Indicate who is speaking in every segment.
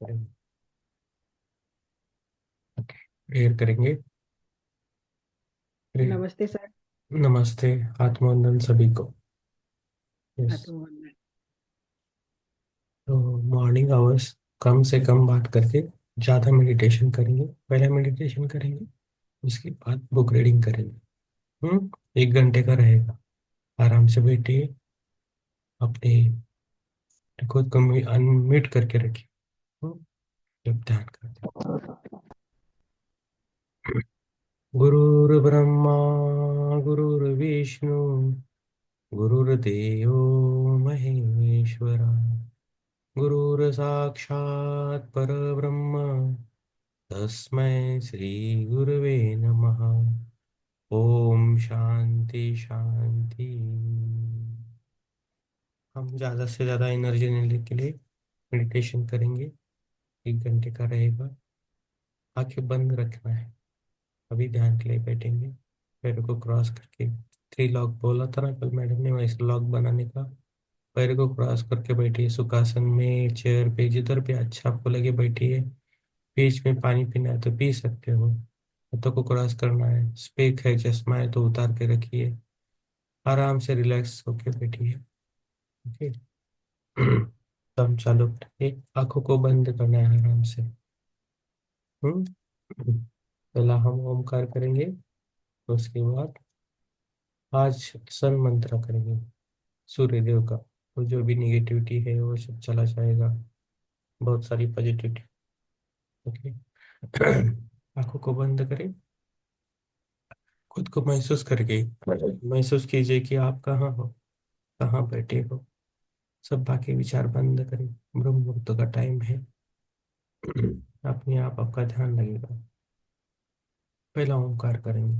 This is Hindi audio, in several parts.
Speaker 1: करेंगे। ओके, प्रेयर करेंगे। प्रे-
Speaker 2: नमस्ते सर।
Speaker 1: नमस्ते। आत्मवंदन सभी को। यस।
Speaker 2: आत्मवंदन।
Speaker 1: तो मॉर्निंग आवर्स कम से कम बात करके ज़्यादा मेडिटेशन करेंगे। पहले मेडिटेशन करेंगे, उसके बाद बुक रीडिंग करेंगे। 1 घंटे का रहेगा। आराम से बैठिए, अपने खुद को अनम्यूट करके रखिए। हम्म, जब ध्यान करते हैं। गुरुर्ब्रह्मा गुरुर्विष्णु गुरुर्देवो महेश्वरा, गुरुर्साक्षात् परब्रह्म, तस्मै श्री गुरवे नमः। ओम शांति शांति। हम ज़्यादा से ज़्यादा एनर्जी लेने के लिए मेडिटेशन करेंगे। 1 घंटे का रहेगा। आंखें बंद रखना है। अभी ध्यान के लिए बैठेंगे। पैर को क्रॉस करके 3 लॉक बोला था ना कल मैडम ने, वैसे लॉक बनाने का। पैर को क्रॉस करके बैठिए सुखासन में, चेयर पे, जिधर भी अच्छा आपको लगे बैठिए। बीच में पानी पीना है तो पी सकते हो। हाथों को क्रॉस करना है। स्पेक है, चश्मा है तो उतार के रखिए। आराम से रिलैक्स होके बैठिए। ओके। दम चालू रखिए, आंखों को बंद करना है आराम से। हम्म पहला हम ओमकार करेंगे, उसके बाद आज सन मंत्र करेंगे सूर्य देव का। तो जो भी निगेटिविटी है वो सब चला जाएगा, बहुत सारी पॉजिटिविटी। ओके। आंखों को बंद करें। खुद को महसूस करके महसूस कीजिए कि आप कहाँ हो, कहाँ बैठे हो। सब बाकी विचार बंद करें। ब्रह्म मुहूर्त का टाइम है। अपने आप आपका ध्यान लगेगा। पहला ओंकार करेंगे,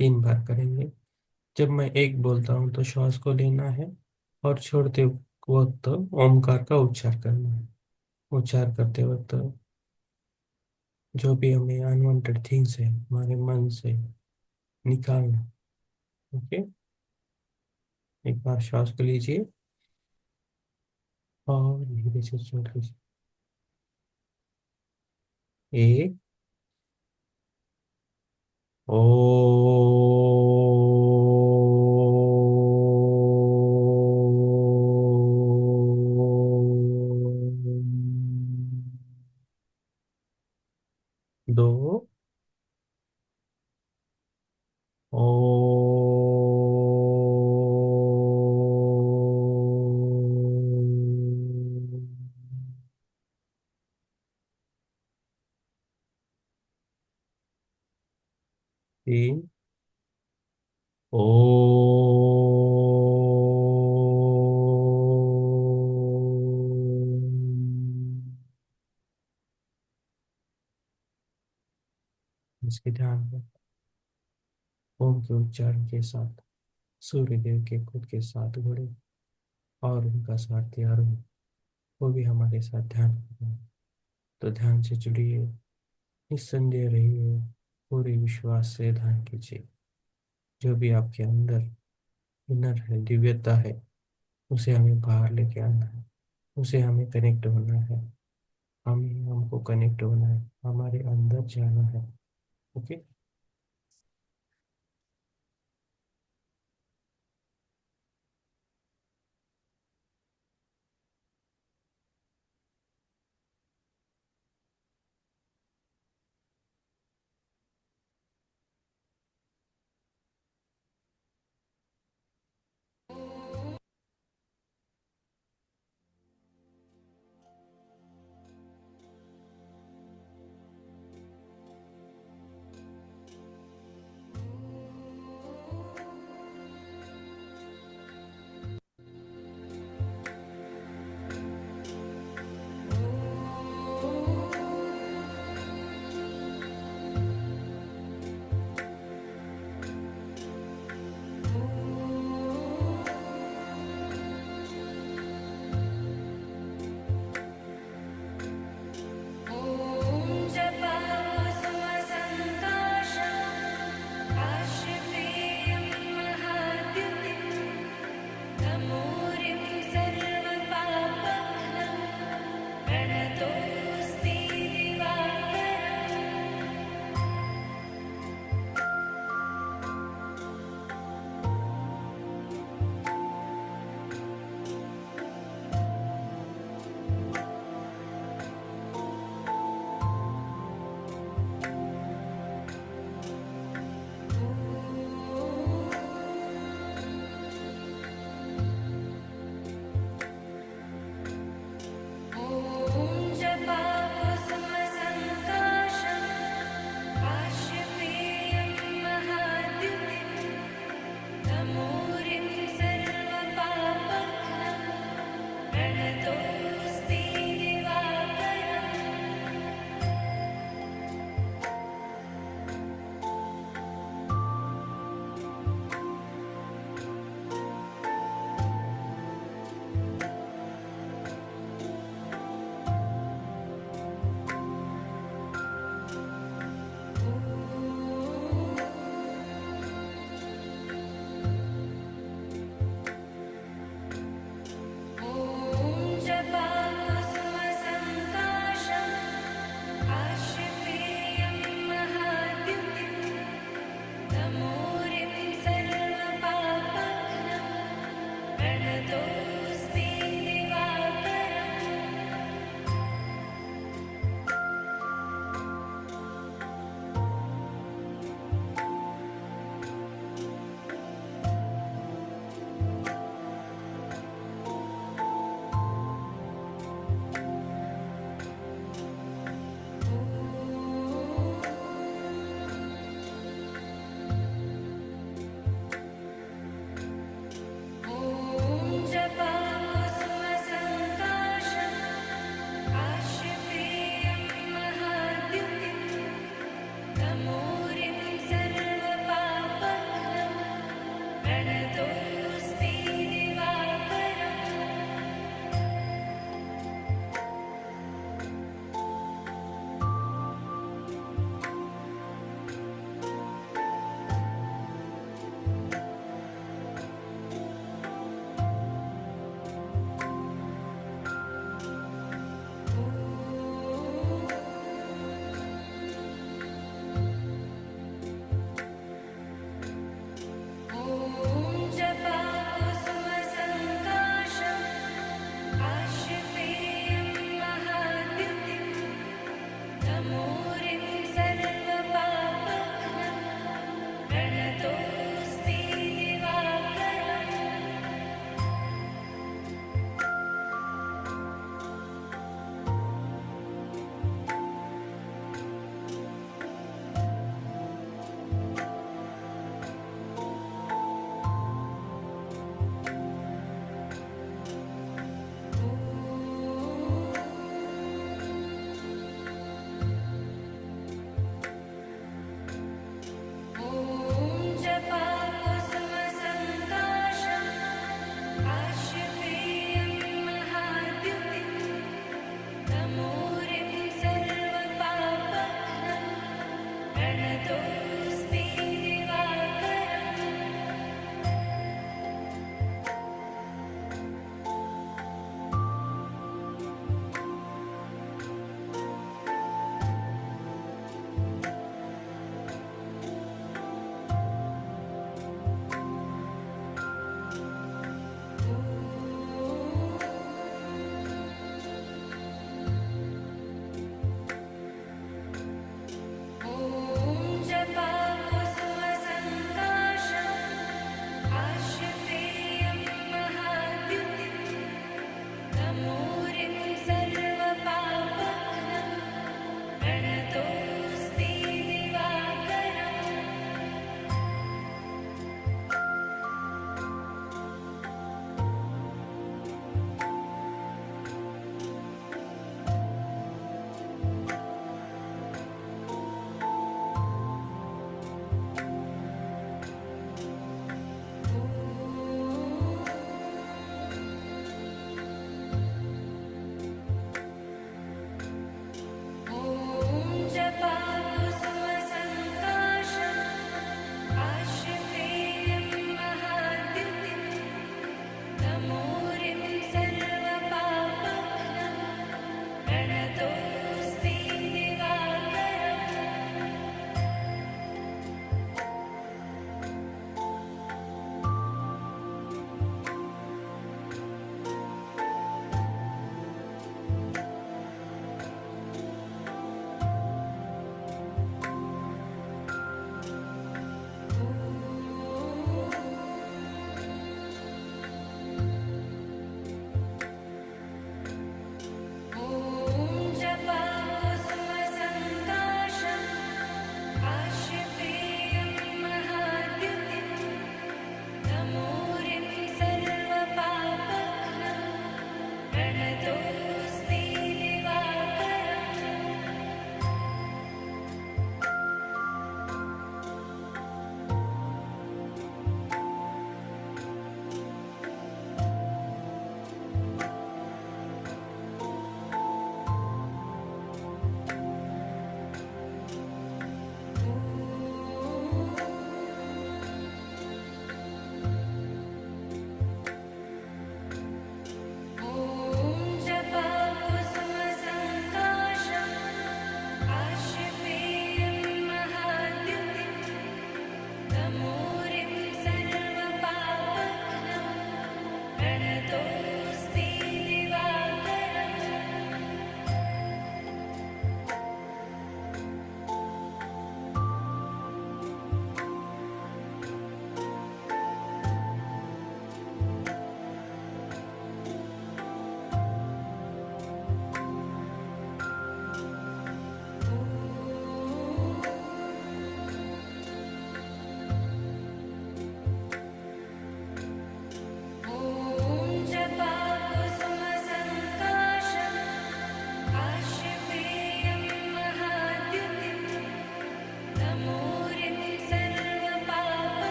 Speaker 1: 3 बार करेंगे। जब मैं एक बोलता हूँ तो श्वास को लेना है, और छोड़ते वक्त ओमकार का उच्चार करना है। उच्चार करते वक्त जो भी हमें अनवांटेड थिंग्स है हमारे मन से निकालना। ओके। एक बार श्वास को लीजिए और धीरे से छोड़ दीजिए। एक। ओ। दो। ओ। तीन। ओ। इसके ध्यान में ओम के उच्चारण के साथ सूर्य देव के खुद के साथ घुड़े, और उनका सारथी अरुण, वो भी हमारे साथ ध्यान कर रहे हैं। तो ध्यान से जुड़िए, निस्संदेह रहिए, पूरे विश्वास से ध्यान कीजिए। जो भी आपके अंदर इनर है, दिव्यता है, उसे हमें बाहर लेके आना है। उसे हमें कनेक्ट होना है। हमें हमको कनेक्ट होना है, हमारे अंदर जाना है। ओके।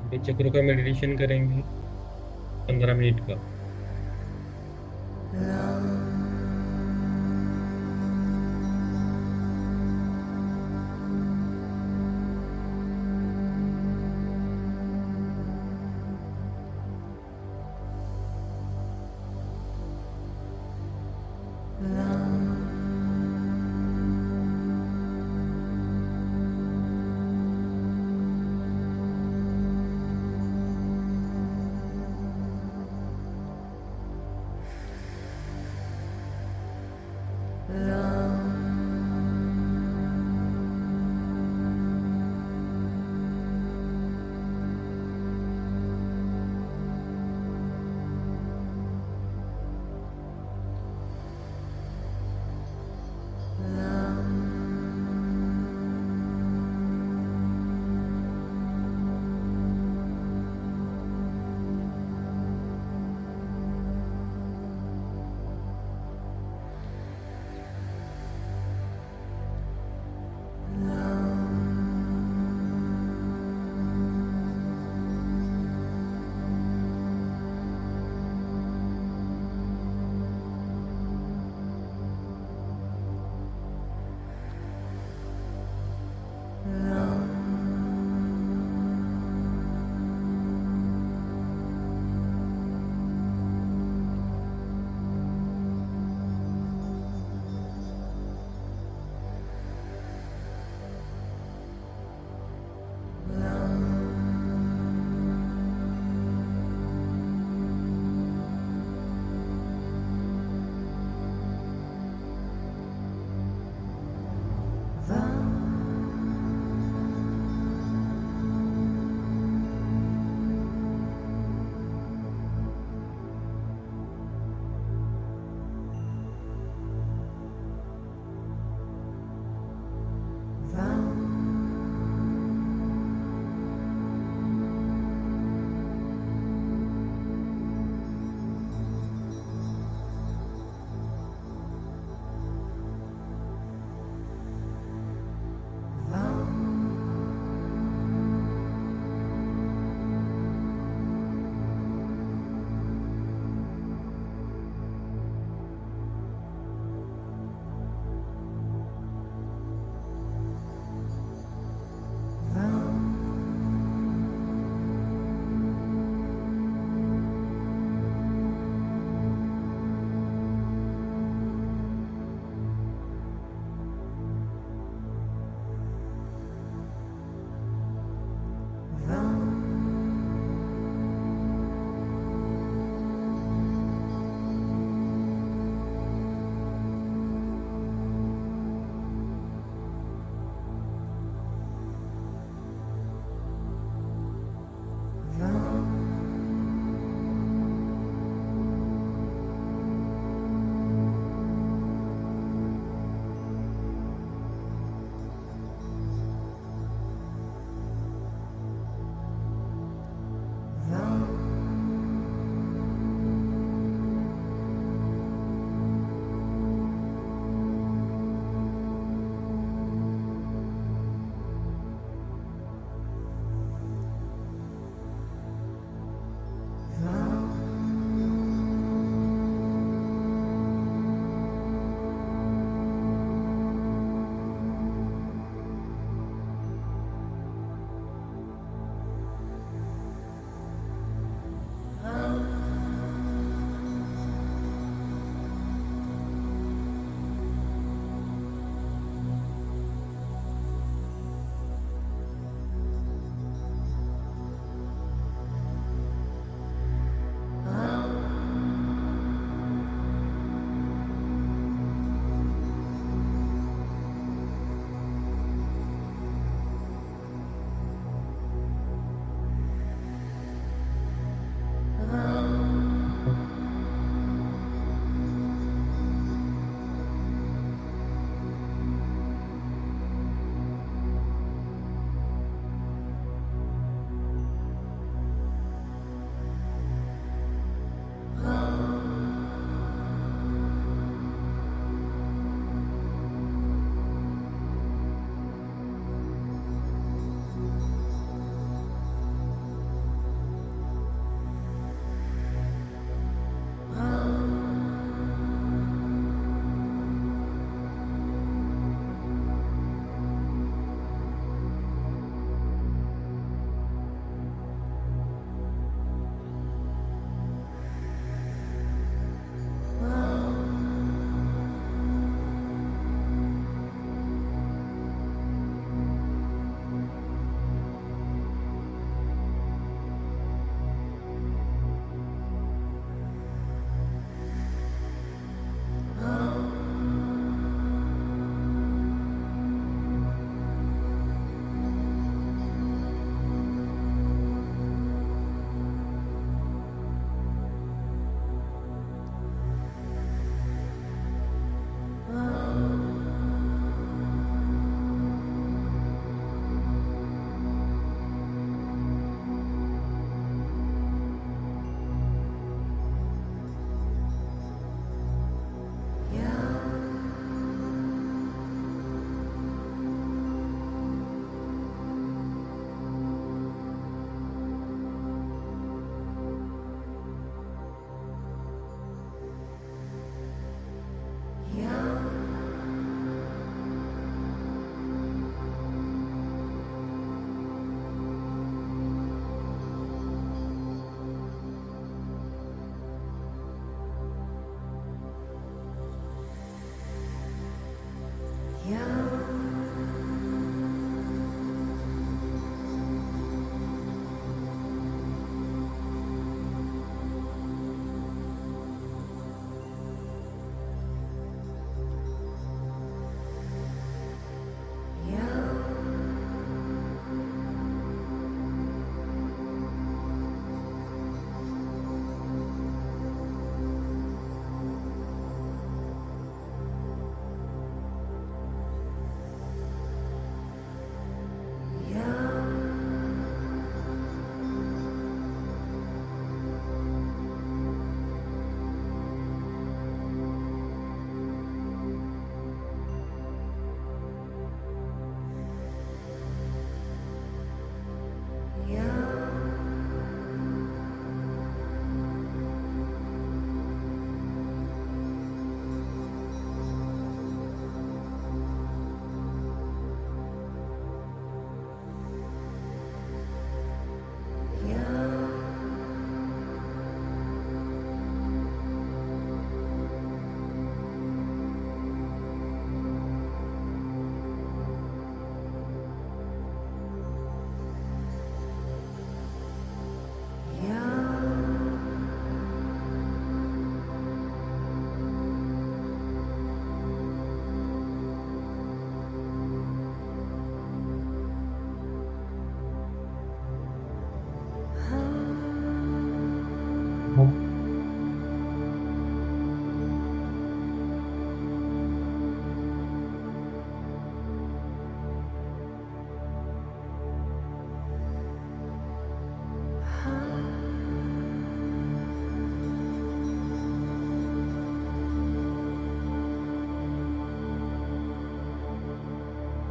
Speaker 1: अभी चक्रों का मेडिटेशन करेंगे 15 मिनट का।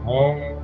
Speaker 1: ओम।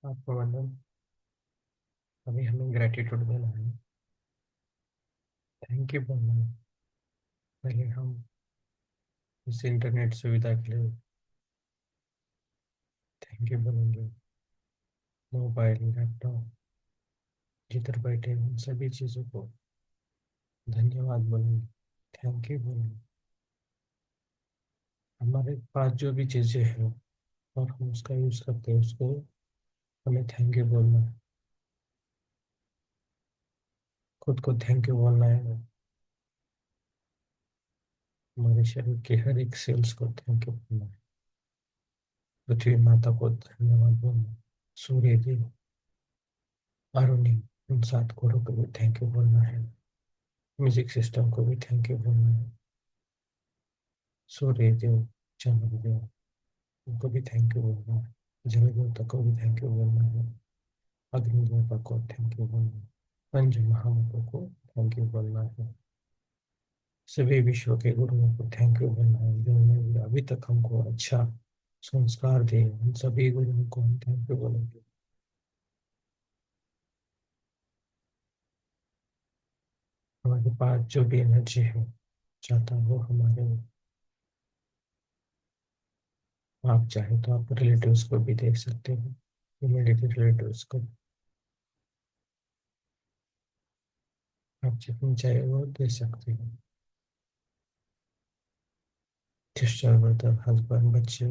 Speaker 1: आपको मतलब अभी हमें ग्रेटिट्यूड देना है, थैंक यू बोलना है। पहले हम इस इंटरनेट सुविधा के लिए थैंक यू बोलेंगे। मोबाइल, लैपटॉप, जिधर बैठे हैं, उन सभी चीज़ों को धन्यवाद बोलेंगे, थैंक यू बोलेंगे। हमारे पास जो भी चीज़ें हैं और हम उसका यूज़ करते हैं, उसको हमें थैंक यू बोलना है। खुद को थैंक यू बोलना है। हमारे शरीर के हर एक सेल्स को थैंक यू बोलना है। पृथ्वी माता को धन्यवाद बोलना है। सूर्य देव, अरुणी, उन 7 घोड़ों को भी थैंक यू बोलना है। म्यूजिक सिस्टम को भी थैंक यू बोलना है। सूर्य देव, चंद्र देव, उनको भी थैंक यू बोलना है। जल देवता को भी थैंक यू बोलना है। अग्नि देवता को थैंक यू बोलना है। पंच महाभूतों को थैंक यू बोलना है। सभी विश्व के गुरुओं को थैंक यू बोलना है, जिन्होंने भी अभी तक हमको अच्छा संस्कार दिए, उन सभी गुरुओं को हम थैंक यू बोलेंगे। हमारे पास जो भी एनर्जी है, चाहता वो हमारे, आप चाहे तो आप रिलेटिव्स को भी देख सकते हैं, इमीडिएट रिलेटिव्स को आप जितनी चाहे वो दे सकते हैं। सिस्टर, ब्रदर, हस्बैंड, बच्चे,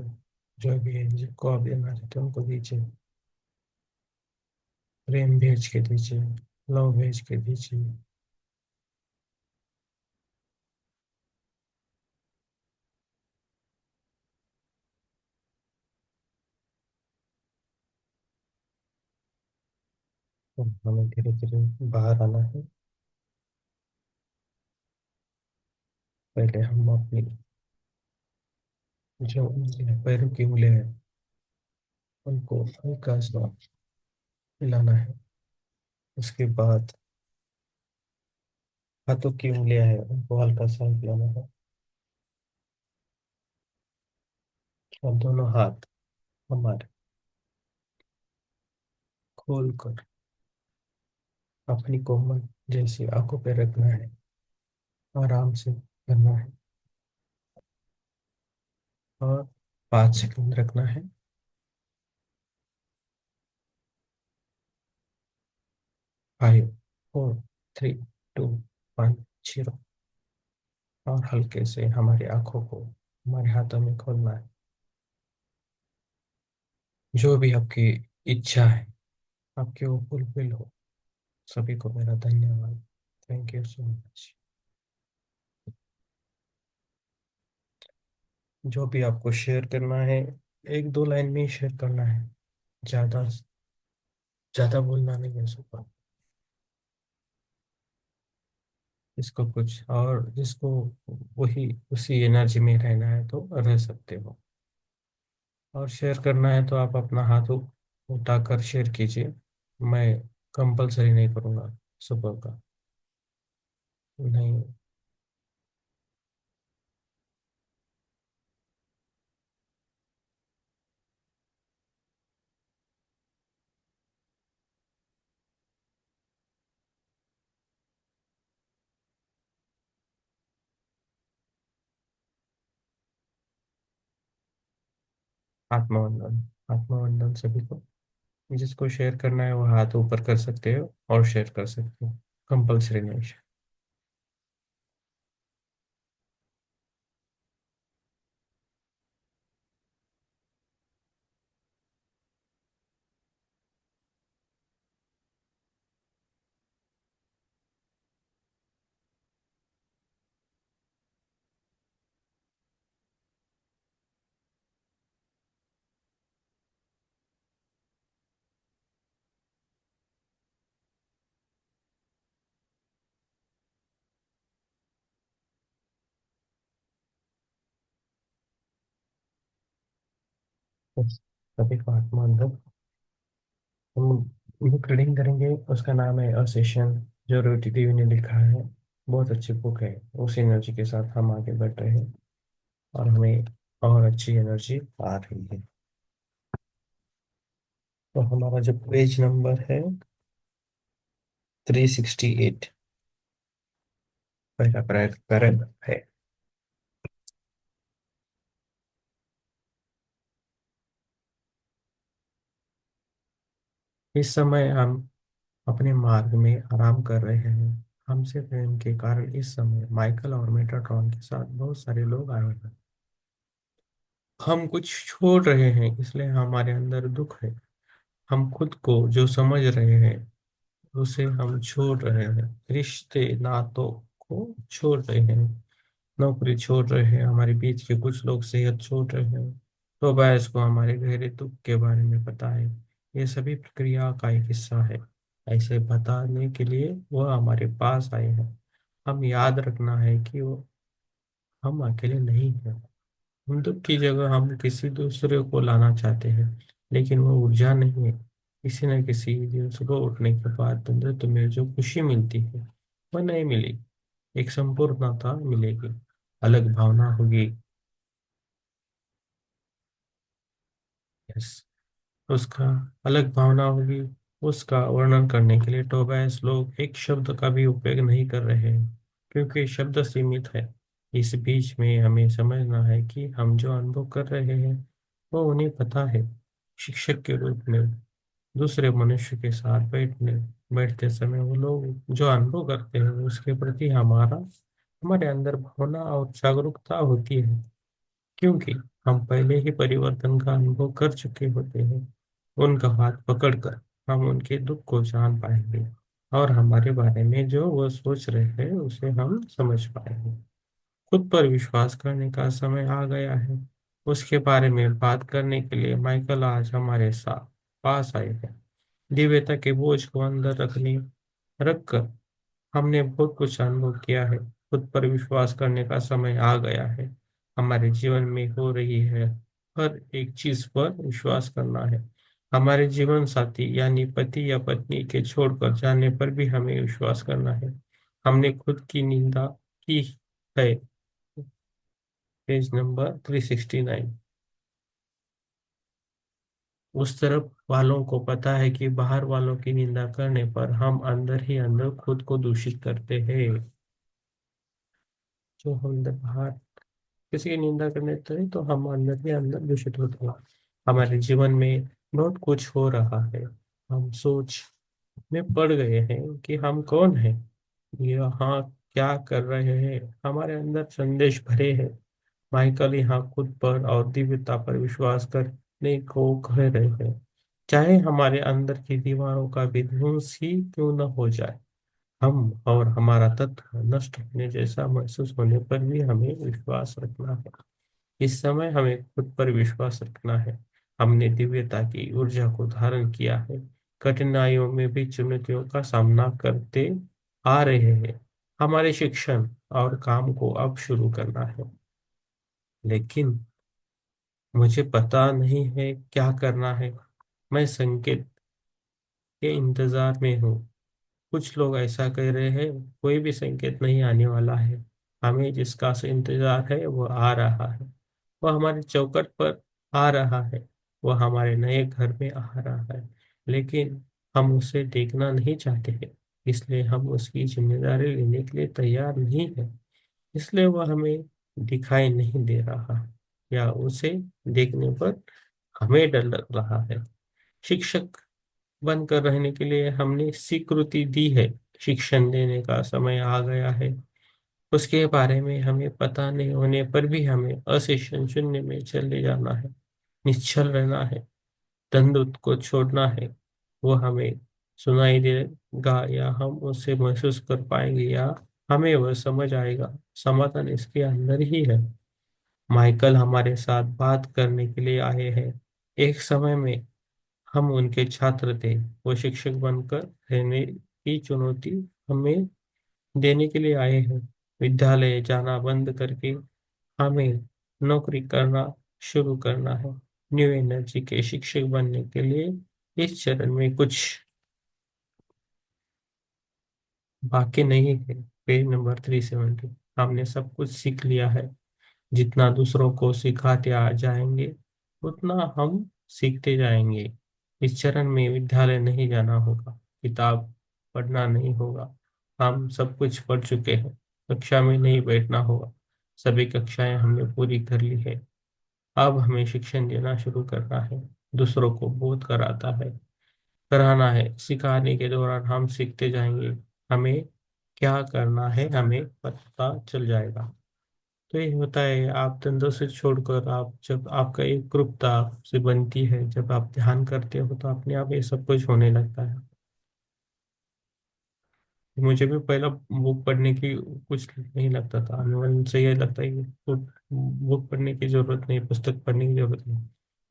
Speaker 1: जो भी है जिनको आप देना चाहते हैं उनको दीजिए। प्रेम भेज के दीजिए, लव भेज के दीजिए। और हमें धीरे धीरे बाहर आना है। पहले हम अपनी जो उंगलियां, पैरों की उंगलियां हैं, उनको हल्का सा हिलाना है। उसके बाद हाथों की उंगलियां हैं, उनको हल्का सा हिलाना है। और दोनों हाथ हमारे खोल कर अपनी कोमल जैसी आंखों पे रखना है। आराम से करना है और 5 सेकंड रखना है। 5, 4, 3, 2, 1, 0। और हल्के से हमारी आंखों को हमारे हाथों में खोलना है। जो भी आपकी इच्छा है, आपकी वो फुलफिल हो। सभी को मेरा धन्यवाद। Thank you so much. जो भी आपको शेयर करना है, 1-2 लाइन में ही शेयर करना है। ज़्यादा ज़्यादा बोलना नहीं है सुपर। इसको कुछ और जिसको वही उसी एनर्जी में रहना है तो रह सकते हो। और शेयर करना है तो आप अपना हाथ उठाकर शेयर कीजिए। मैं कंपलसरी नहीं करूँगा सुपर का। नहीं। आत्मवंदन। आत्मवंदन सभी को। जिसको शेयर करना है वो हाथ ऊपर कर सकते हो और शेयर कर सकते हो। कंपलसरी नहीं। सभी को आत्मवंदन। हम बुक रीडिंग करेंगे, उसका नाम है असेशन, जो रोटी देवी ने लिखा है। बहुत अच्छी बुक है। उस एनर्जी के साथ हम आगे बढ़ रहे हैं और हमें और अच्छी एनर्जी आ रही है। तो हमारा जो पेज नंबर है 368, पहला पैराग्राफ है। इस समय हम अपने मार्ग में आराम कर रहे हैं। हमसे प्रेम के कारण इस समय माइकल और मेटाट्रॉन के साथ बहुत सारे लोग आए हैं। हम कुछ छोड़ रहे हैं, इसलिए हमारे अंदर दुख है। हम खुद को जो समझ रहे हैं उसे हम छोड़ रहे हैं। रिश्ते नातों को छोड़ रहे हैं। नौकरी छोड़ रहे हैं। हमारे बीच के कुछ लोग सेहत छोड़ रहे हैं। तो बैस को हमारे गहरे दुख के बारे में पता है। ये सभी प्रक्रिया का एक हिस्सा है। ऐसे बताने के लिए वह हमारे पास आए हैं। हम याद रखना है कि वो हम अकेले नहीं हैं। हम दुख की जगह हम किसी दूसरे को लाना चाहते हैं, लेकिन वो ऊर्जा नहीं है। किसी न किसी दिन सुबह उठने के बाद अंदर तुम्हें जो खुशी मिलती है वह नहीं मिलेगी। एक संपूर्णता मिलेगी, अलग भावना होगी। यस, उसका अलग भावना होगी। उसका वर्णन करने के लिए टोबैस लोग एक शब्द का भी उपयोग नहीं कर रहे हैं, क्योंकि शब्द सीमित है। इस बीच में हमें समझना है कि हम जो अनुभव कर रहे हैं वो उन्हें पता है। शिक्षक के रूप में दूसरे मनुष्य के साथ बैठते समय वो लोग जो अनुभव करते हैं उसके प्रति हमारे अंदर भावना और जागरूकता होती है, क्योंकि हम पहले ही परिवर्तन का अनुभव कर चुके होते हैं। उनका हाथ पकड़कर हम उनके दुख को जान पाएंगे, और हमारे बारे में जो वो सोच रहे हैं उसे हम समझ पाएंगे। खुद पर विश्वास करने का समय आ गया है। उसके बारे में बात करने के लिए माइकल आज हमारे साथ पास आए हैं। दिव्यता के बोझ को अंदर रखकर हमने बहुत कुछ अनुभव किया है। खुद पर विश्वास करने का समय आ गया है। हमारे जीवन में हो रही है हर एक चीज पर विश्वास करना है। हमारे जीवन साथी यानी पति या पत्नी के छोड़कर जाने पर भी हमें विश्वास करना है। हमने खुद की निंदा की है। Page number 369। उस तरफ वालों को पता है कि बाहर वालों की निंदा करने पर हम अंदर ही अंदर खुद को दूषित करते हैं। जो हम अंदर बाहर किसी की निंदा करने लगते तो हम अंदर ही अंदर दूषित होते हैं। हमारे जीवन में बहुत कुछ हो रहा है। हम सोच में पड़ गए हैं कि हम कौन हैं, यहाँ क्या कर रहे हैं। हमारे अंदर संदेश भरे हैं। माइकल यहाँ खुद पर और दिव्यता पर विश्वास करने को कह रहे हैं, चाहे हमारे अंदर की दीवारों का विध्वंस ही क्यों न हो जाए। हम और हमारा तत्व नष्ट होने जैसा महसूस होने पर भी हमें विश्वास रखना है। इस समय हमें खुद पर विश्वास रखना है। हमने दिव्यता की ऊर्जा को धारण किया है। कठिनाइयों में भी चुनौतियों का सामना करते आ रहे हैं। हमारे शिक्षण और काम को अब शुरू करना है, लेकिन मुझे पता नहीं है क्या करना है। मैं संकेत के इंतजार में हूँ। कुछ लोग ऐसा कह रहे हैं, कोई भी संकेत नहीं आने वाला है। हमें जिसका इंतजार है वो आ रहा है। वह हमारे चौखट पर आ रहा है। वह हमारे नए घर में आ रहा है, लेकिन हम उसे देखना नहीं चाहते हैं। इसलिए हम उसकी जिम्मेदारी लेने के लिए तैयार नहीं है। इसलिए वह हमें दिखाई नहीं दे रहा, या उसे देखने पर हमें डर लग रहा है। शिक्षक बनकर रहने के लिए हमने स्वीकृति दी है। शिक्षण देने का समय आ गया है। उसके बारे में हमें पता नहीं होने पर भी हमें अशिक्षण शून्य में चले जाना है। निश्चल रहना है। दंडुत को छोड़ना है। वो हमें सुनाई देगा या हम उसे महसूस कर पाएंगे, या हमें वह समझ आएगा। समाधान इसके अंदर ही है। माइकल हमारे साथ बात करने के लिए आए हैं। एक समय में हम उनके छात्र थे। वो शिक्षक बनकर रहने की चुनौती हमें देने के लिए आए हैं। विद्यालय जाना बंद करके हमें नौकरी करना शुरू करना है। न्यू एनर्जी के शिक्षक बनने के लिए इस चरण में कुछ बाकी नहीं है। Page number 370। हमने सब कुछ सीख लिया है। जितना दूसरों को सिखाते आ जाएंगे उतना हम सीखते जाएंगे। इस चरण में विद्यालय नहीं जाना होगा, किताब पढ़ना नहीं होगा, हम सब कुछ पढ़ चुके हैं। कक्षा में नहीं बैठना होगा, सभी कक्षाएं हमने पूरी कर ली है। अब हमें शिक्षण देना शुरू करना है, दूसरों को बोध कराता है, कराना है। सिखाने के दौरान हम सीखते जाएंगे, हमें क्या करना है हमें पता चल जाएगा। तो ये होता है, आप धंधों से छोड़कर आप जब आपका एक ग्रुपता से बनती है, जब आप ध्यान करते हो तो अपने आप ये सब कुछ होने लगता है। मुझे भी पहला बुक पढ़ने की कुछ नहीं लगता था, मन से ये लगता है कि बुक पढ़ने की जरूरत नहीं, पुस्तक पढ़ने की जरूरत नहीं।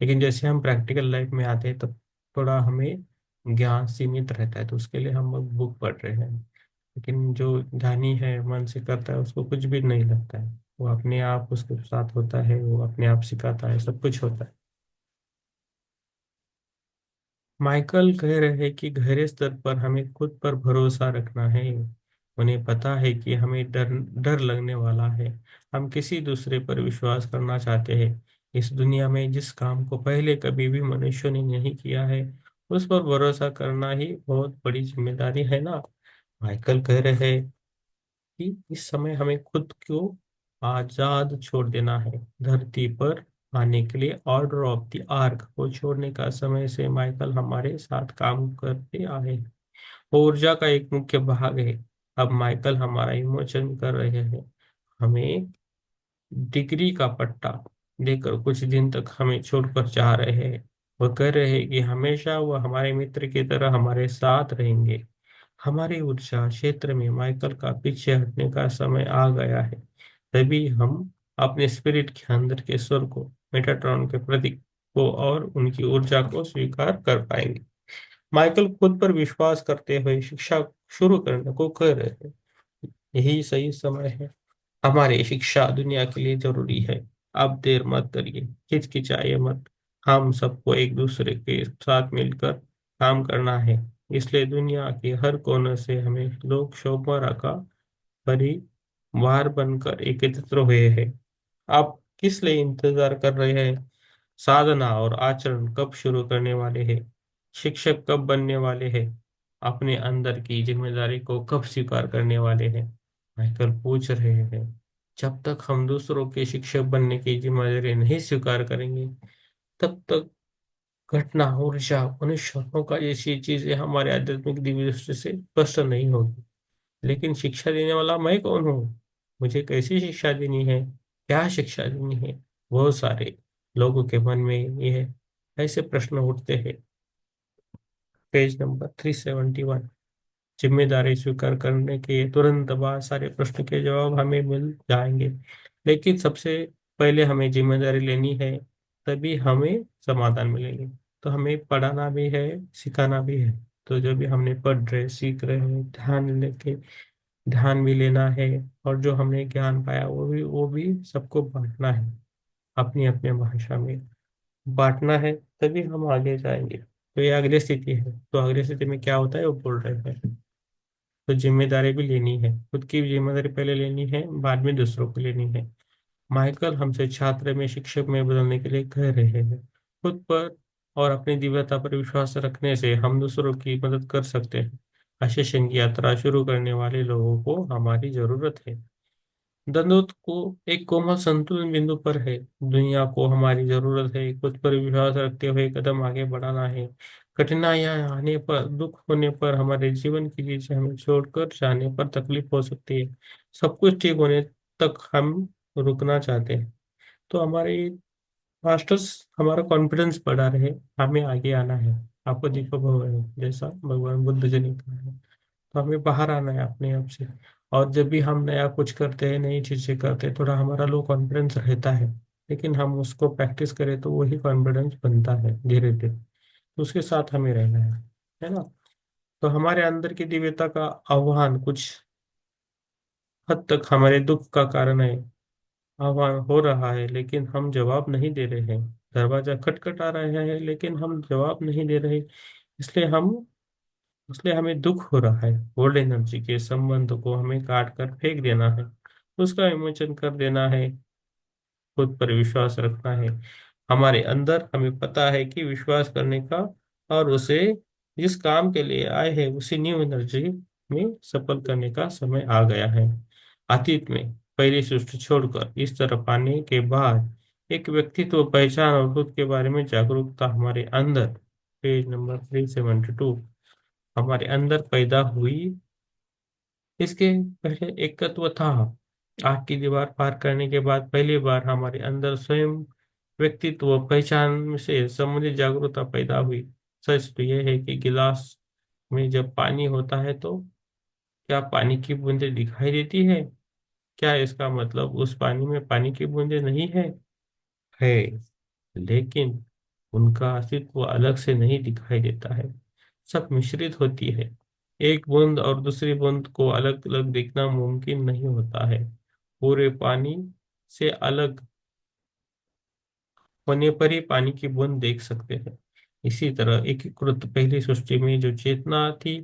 Speaker 1: लेकिन जैसे हम प्रैक्टिकल लाइफ में आते हैं तब थोड़ा हमें ज्ञान सीमित रहता है, तो उसके लिए हम अब बुक पढ़ रहे हैं। लेकिन जो ध्यानी है, मन से करता है, उसको कुछ भी नहीं लगता है, वो अपने आप उसके साथ होता है, वो अपने आप सिखाता है, सब कुछ होता है। माइकल कह रहे हैं कि गहरे स्तर पर हमें खुद पर भरोसा रखना है। उन्हें पता है कि हमें डर डर लगने वाला है, हम किसी दूसरे पर विश्वास करना चाहते हैं। इस दुनिया में जिस काम को पहले कभी भी मनुष्य ने नहीं किया है, उस पर भरोसा करना ही बहुत बड़ी जिम्मेदारी है ना। माइकल कह रहे हैं कि इस समय हमें खुद को आजाद छोड़ देना है। धरती पर आने के लिए ऑर्डर ऑफ द आर्क को छोड़ने का समय से माइकल हमारे साथ काम करते आए हैं। वो ऊर्जा का एक मुख्य भाग है। अब माइकल हमारा विमोचन कर रहे हैं, हमें डिग्री का पट्टा देकर कुछ दिन तक हमें छोड़कर जा रहे हैं। वह कह रहे हैं कि हमेशा वह हमारे मित्र की तरह हमारे साथ रहेंगे। हमारी ऊर्जा क्षेत्र में माइकल का पीछे हटने का समय आ गया है। तभी हम अपने स्पिरिट के अंदर के स्वर को, मेटाट्रॉन के प्रतीक को और उनकी ऊर्जा को स्वीकार कर पाएंगे। माइकल खुद पर विश्वास करते हुए शिक्षा शुरू करने को कह रहे हैं। यही सही समय है, हमारी शिक्षा दुनिया के लिए जरूरी है। आप देर मत करिए, हिचकिचाइए मत। हम सबको एक दूसरे के साथ मिलकर काम करना है। इसलिए दुनिया के हर कोने से हमें लोग शोभरा का परिवार बनकर एकत्रित हुए हैं। आप किस लिए इंतजार कर रहे हैं? साधना और आचरण कब शुरू करने वाले हैं? शिक्षक कब बनने वाले हैं? अपने अंदर की जिम्मेदारी को कब स्वीकार करने वाले हैं? माइकल पूछ रहे हैं। जब तक हम दूसरों के शिक्षक बनने की जिम्मेदारी नहीं स्वीकार करेंगे, तब तक घटना, ऊर्जा, मनुष्य का जैसी चीजें हमारे आध्यात्मिक दिव्य दृष्टि से स्पष्ट नहीं होगी। लेकिन शिक्षा देने वाला मैं कौन हूँ? मुझे कैसी शिक्षा देनी है? क्या शिक्षा देनी है? बहुत सारे लोगों के मन में ये ऐसे प्रश्न उठते हैं। Page number 371। जिम्मेदारी स्वीकार करने के तुरंत बाद सारे प्रश्न के जवाब हमें मिल जाएंगे। लेकिन सबसे पहले हमें जिम्मेदारी लेनी है, तभी हमें समाधान मिलेंगे। तो हमें पढ़ाना भी है, सिखाना भी है। तो जो भी हमने पढ़ रहे, सीख रहे हैं, ध्यान भी लेना है। और जो हमने ज्ञान पाया वो भी सबको बांटना है, अपनी अपनी भाषा में बांटना है। तभी हम आगे जाएंगे। तो ये अगली स्थिति है। तो अगली स्थिति में क्या होता है वो बोल रहे हैं। तो जिम्मेदारी भी लेनी है, खुद की जिम्मेदारी पहले लेनी है, बाद में दूसरों को लेनी है। माइकल हमसे छात्र में शिक्षक में बदलने के लिए कह रहे हैं। खुद पर और अपनी दिव्यता पर विश्वास रखने से हम दूसरों की मदद कर सकते हैं। अशेषन की यात्रा शुरू करने वाले लोगों को हमारी जरूरत है। दंडोत को एक कोमल संतुलन बिंदु पर है। दुनिया को हमारी जरूरत है, खुद पर विश्वास रखते हुए कदम आगे बढ़ाना है। कठिनाइयां आने पर, दुख होने पर, हमारे जीवन की चीजें हमें छोड़कर जाने पर तकलीफ हो सकती है। सब कुछ ठीक होने तक हम रुकना चाहते हैं। तो हमारे मास्टर्स हमारा कॉन्फिडेंस बढ़ा रहे, हमें आगे आना है। आपको दीपक भगवान जैसा भगवान बुद्ध जी ने कहा है। तो हमें बाहर आना है अपने आप से। और जब भी हम नया कुछ करते हैं, नई चीजें करते हैं, थोड़ा हमारा लो कॉन्फिडेंस रहता है। लेकिन हम उसको प्रैक्टिस करें तो वही कॉन्फिडेंस बनता है धीरे धीरे। तो उसके साथ हमें रहना है ना। तो हमारे अंदर की दिव्यता का आह्वान कुछ हद तक हमारे दुख का कारण है। आह्वान हो रहा है लेकिन हम जवाब नहीं दे रहे हैं। दरवाजा खटखटा रहा है लेकिन हम जवाब नहीं दे रहे। इसलिए हम इसलिए हमें दुख हो रहा है। ओल्ड एनर्जी के संबंध को हमें काट कर फेंक देना है, उसका विमोचन कर देना है, खुद पर विश्वास रखना है। हमारे अंदर हमें पता है कि विश्वास करने का और उसे जिस काम के लिए आए हैं उसी न्यू एनर्जी में सफल करने का समय आ गया है। अतीत में पहली सृष्टि छोड़कर इस तरफ आने के बाद एक व्यक्तित्व पहचान और खुद के बारे में जागरूकता हमारे अंदर, पेज नंबर 372, हमारे अंदर पैदा हुई। इसके पहले एक तत्व था। आग की दीवार पार करने के बाद पहली बार हमारे अंदर स्वयं व्यक्तित्व पहचान से संबंधित जागरूकता पैदा हुई। सच तो यह है कि गिलास में जब पानी होता है तो क्या पानी की बूंदें दिखाई देती है? क्या इसका मतलब उस पानी में पानी की बूंदें नहीं है, लेकिन उनका अस्तित्व अलग से नहीं दिखाई देता है। सब मिश्रित होती है। एक बूंद और दूसरी बूंद को अलग अलग देखना मुमकिन नहीं होता है। पूरे पानी से अलग होने पर ही पानी की बूंद देख सकते हैं। इसी तरह एकीकृत पहली सृष्टि में जो चेतना थी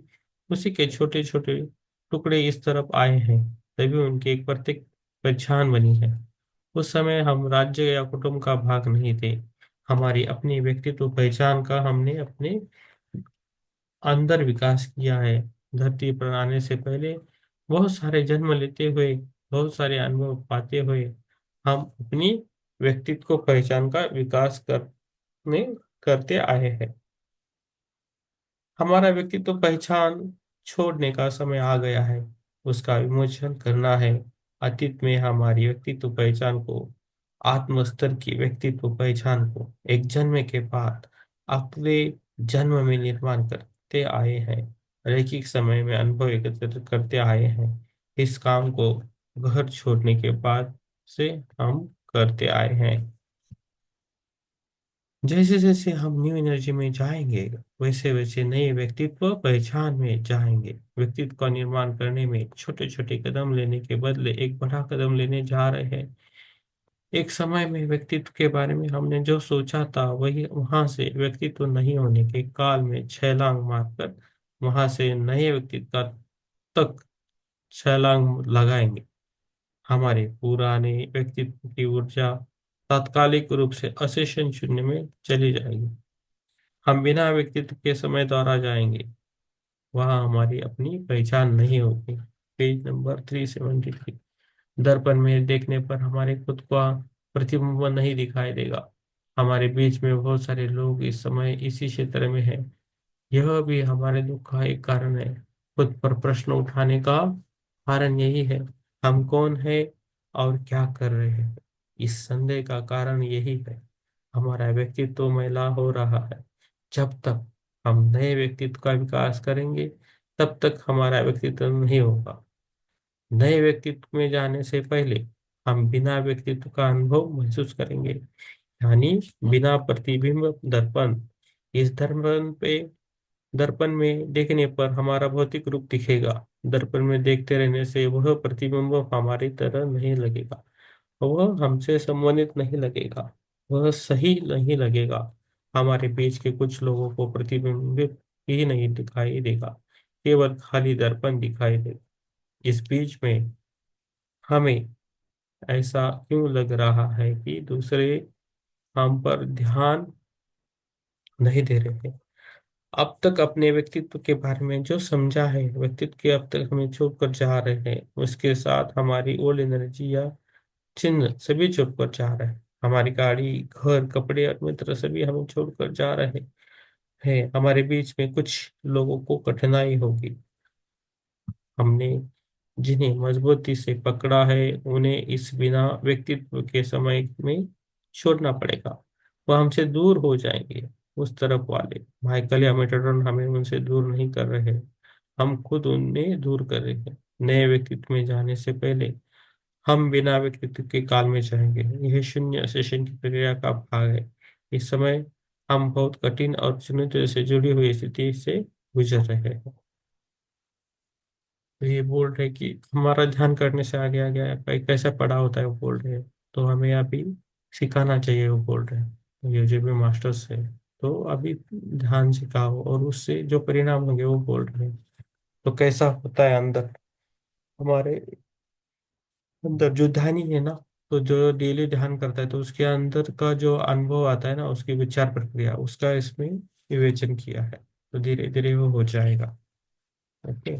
Speaker 1: उसी के छोटे छोटे टुकड़े इस तरफ आए हैं, तभी उनकी एक प्रत्येक पहचान बनी है। उस समय हम राज्य या कुटुंब का भाग नहीं थे। हमारी अपनी व्यक्तित्व पहचान का हमने अपने अंदर विकास किया है। धरती पर आने से पहले बहुत सारे जन्म लेते हुए, बहुत सारे अनुभव पाते हुए हम अपनी व्यक्तित्व को पहचान का विकास करने करते आए हैं। हमारा व्यक्तित्व पहचान छोड़ने का समय आ गया है, उसका विमोचन करना है। अतीत में हमारी व्यक्तित्व पहचान को, आत्म स्तर की व्यक्तित्व पहचान को एक जन्म के बाद अगले जन्म में निर्माण करते आए हैं। रैखिक समय में अनुभव एकत्र करते आए हैं। इस काम को घर छोड़ने के बाद से हम करते आए हैं। जैसे जैसे हम न्यू एनर्जी में जाएंगे वैसे वैसे नए व्यक्तित्व पहचान में जाएंगे। व्यक्तित्व का निर्माण करने में छोटे छोटे कदम लेने के बदले एक बड़ा कदम लेने जा रहे हैं। एक समय में व्यक्तित्व के बारे में हमने जो सोचा था वही वहां से व्यक्तित्व नहीं होने के काल में छलांग मारकर वहां से नए व्यक्तित्व का तक छलांग लगाएंगे। हमारे पुराने व्यक्तित्व की ऊर्जा तात्कालिक रूप से असेशन शून्य में चली जाएगी। हम बिना व्यक्तित्व के समय द्वारा जाएंगे, वहां हमारी अपनी पहचान नहीं होगी। Page number 373। दर्पण में देखने पर हमारे खुद का प्रतिबिंब नहीं दिखाई देगा। हमारे बीच में बहुत सारे लोग इस समय इसी क्षेत्र में हैं। यह भी हमारे दुख का एक कारण है। खुद पर प्रश्न उठाने का कारण यही है, हम कौन है और क्या कर रहे हैं। इस संदेह का कारण यही है, हमारा व्यक्तित्व मैला हो रहा है। जब तक हम नए व्यक्तित्व का विकास करेंगे तब तक हमारा व्यक्तित्व नहीं होगा। नए व्यक्तित्व में जाने से पहले हम बिना व्यक्तित्व का अनुभव महसूस करेंगे, यानी बिना प्रतिबिंब दर्पण। इस दर्पण में देखने पर हमारा भौतिक रूप दिखेगा। दर्पण में देखते रहने से वह प्रतिबिंब हमारी तरह नहीं लगेगा, वह हमसे संबंधित नहीं लगेगा, वह सही नहीं लगेगा। हमारे बीच के कुछ लोगों को प्रतिबिंबित ही नहीं दिखाई देगा, केवल खाली दर्पण दिखाई देगा। इस बीच में हमें ऐसा क्यों लग रहा है कि दूसरे हम पर ध्यान नहीं दे रहे हैं? अब तक अपने व्यक्तित्व के बारे में जो समझा है, व्यक्तित्व के अब तक हमें छोड़कर जा रहे हैं, उसके साथ हमारी ओल्ड एनर्जी या चिन्ह सभी छोड़कर जा रहे हैं। हमारी गाड़ी, घर, कपड़े और मित्र सभी हमें छोड़कर जा रहे हैं। हमारे बीच में कुछ लोगों को कठिनाई होगी। हमने जिन्हें मजबूती से पकड़ा है उन्हें इस बिना व्यक्तित्व के समय में छोड़ना पड़ेगा। वह हमसे दूर हो जाएंगे। उस तरफ वाले माइकल या मेटाडोन हमें उनसे दूर नहीं कर रहे, हम खुद उन्हें दूर कर रहे हैं। नए व्यक्तित्व में जाने से पहले हम बिना व्यक्तित्व के काल में जाएंगे। यह शून्य सेशन की प्रक्रिया का भाग है। इस समय हम बहुत कठिन और चुनौतियों से जुड़ी हुई स्थिति से गुजर रहे हैं। तो ये बोल रहे कि हमारा ध्यान करने से आगे आ गया है भाई, कैसा पढ़ा होता है वो बोल रहे हैं। तो हमें अभी सिखाना चाहिए वो बोल रहे हैं। तो ये जो भी मास्टर्स है, तो अभी ध्यान सिखाओ और उससे जो परिणाम होंगे वो बोल रहे हैं। तो कैसा होता है अंदर, हमारे अंदर जो ध्यानी है ना, तो जो डेली ध्यान करता है तो उसके अंदर का जो अनुभव आता है ना, उसकी विचार प्रक्रिया उसका इसमें विवेचन किया है, तो धीरे धीरे वो हो जाएगा। ओके।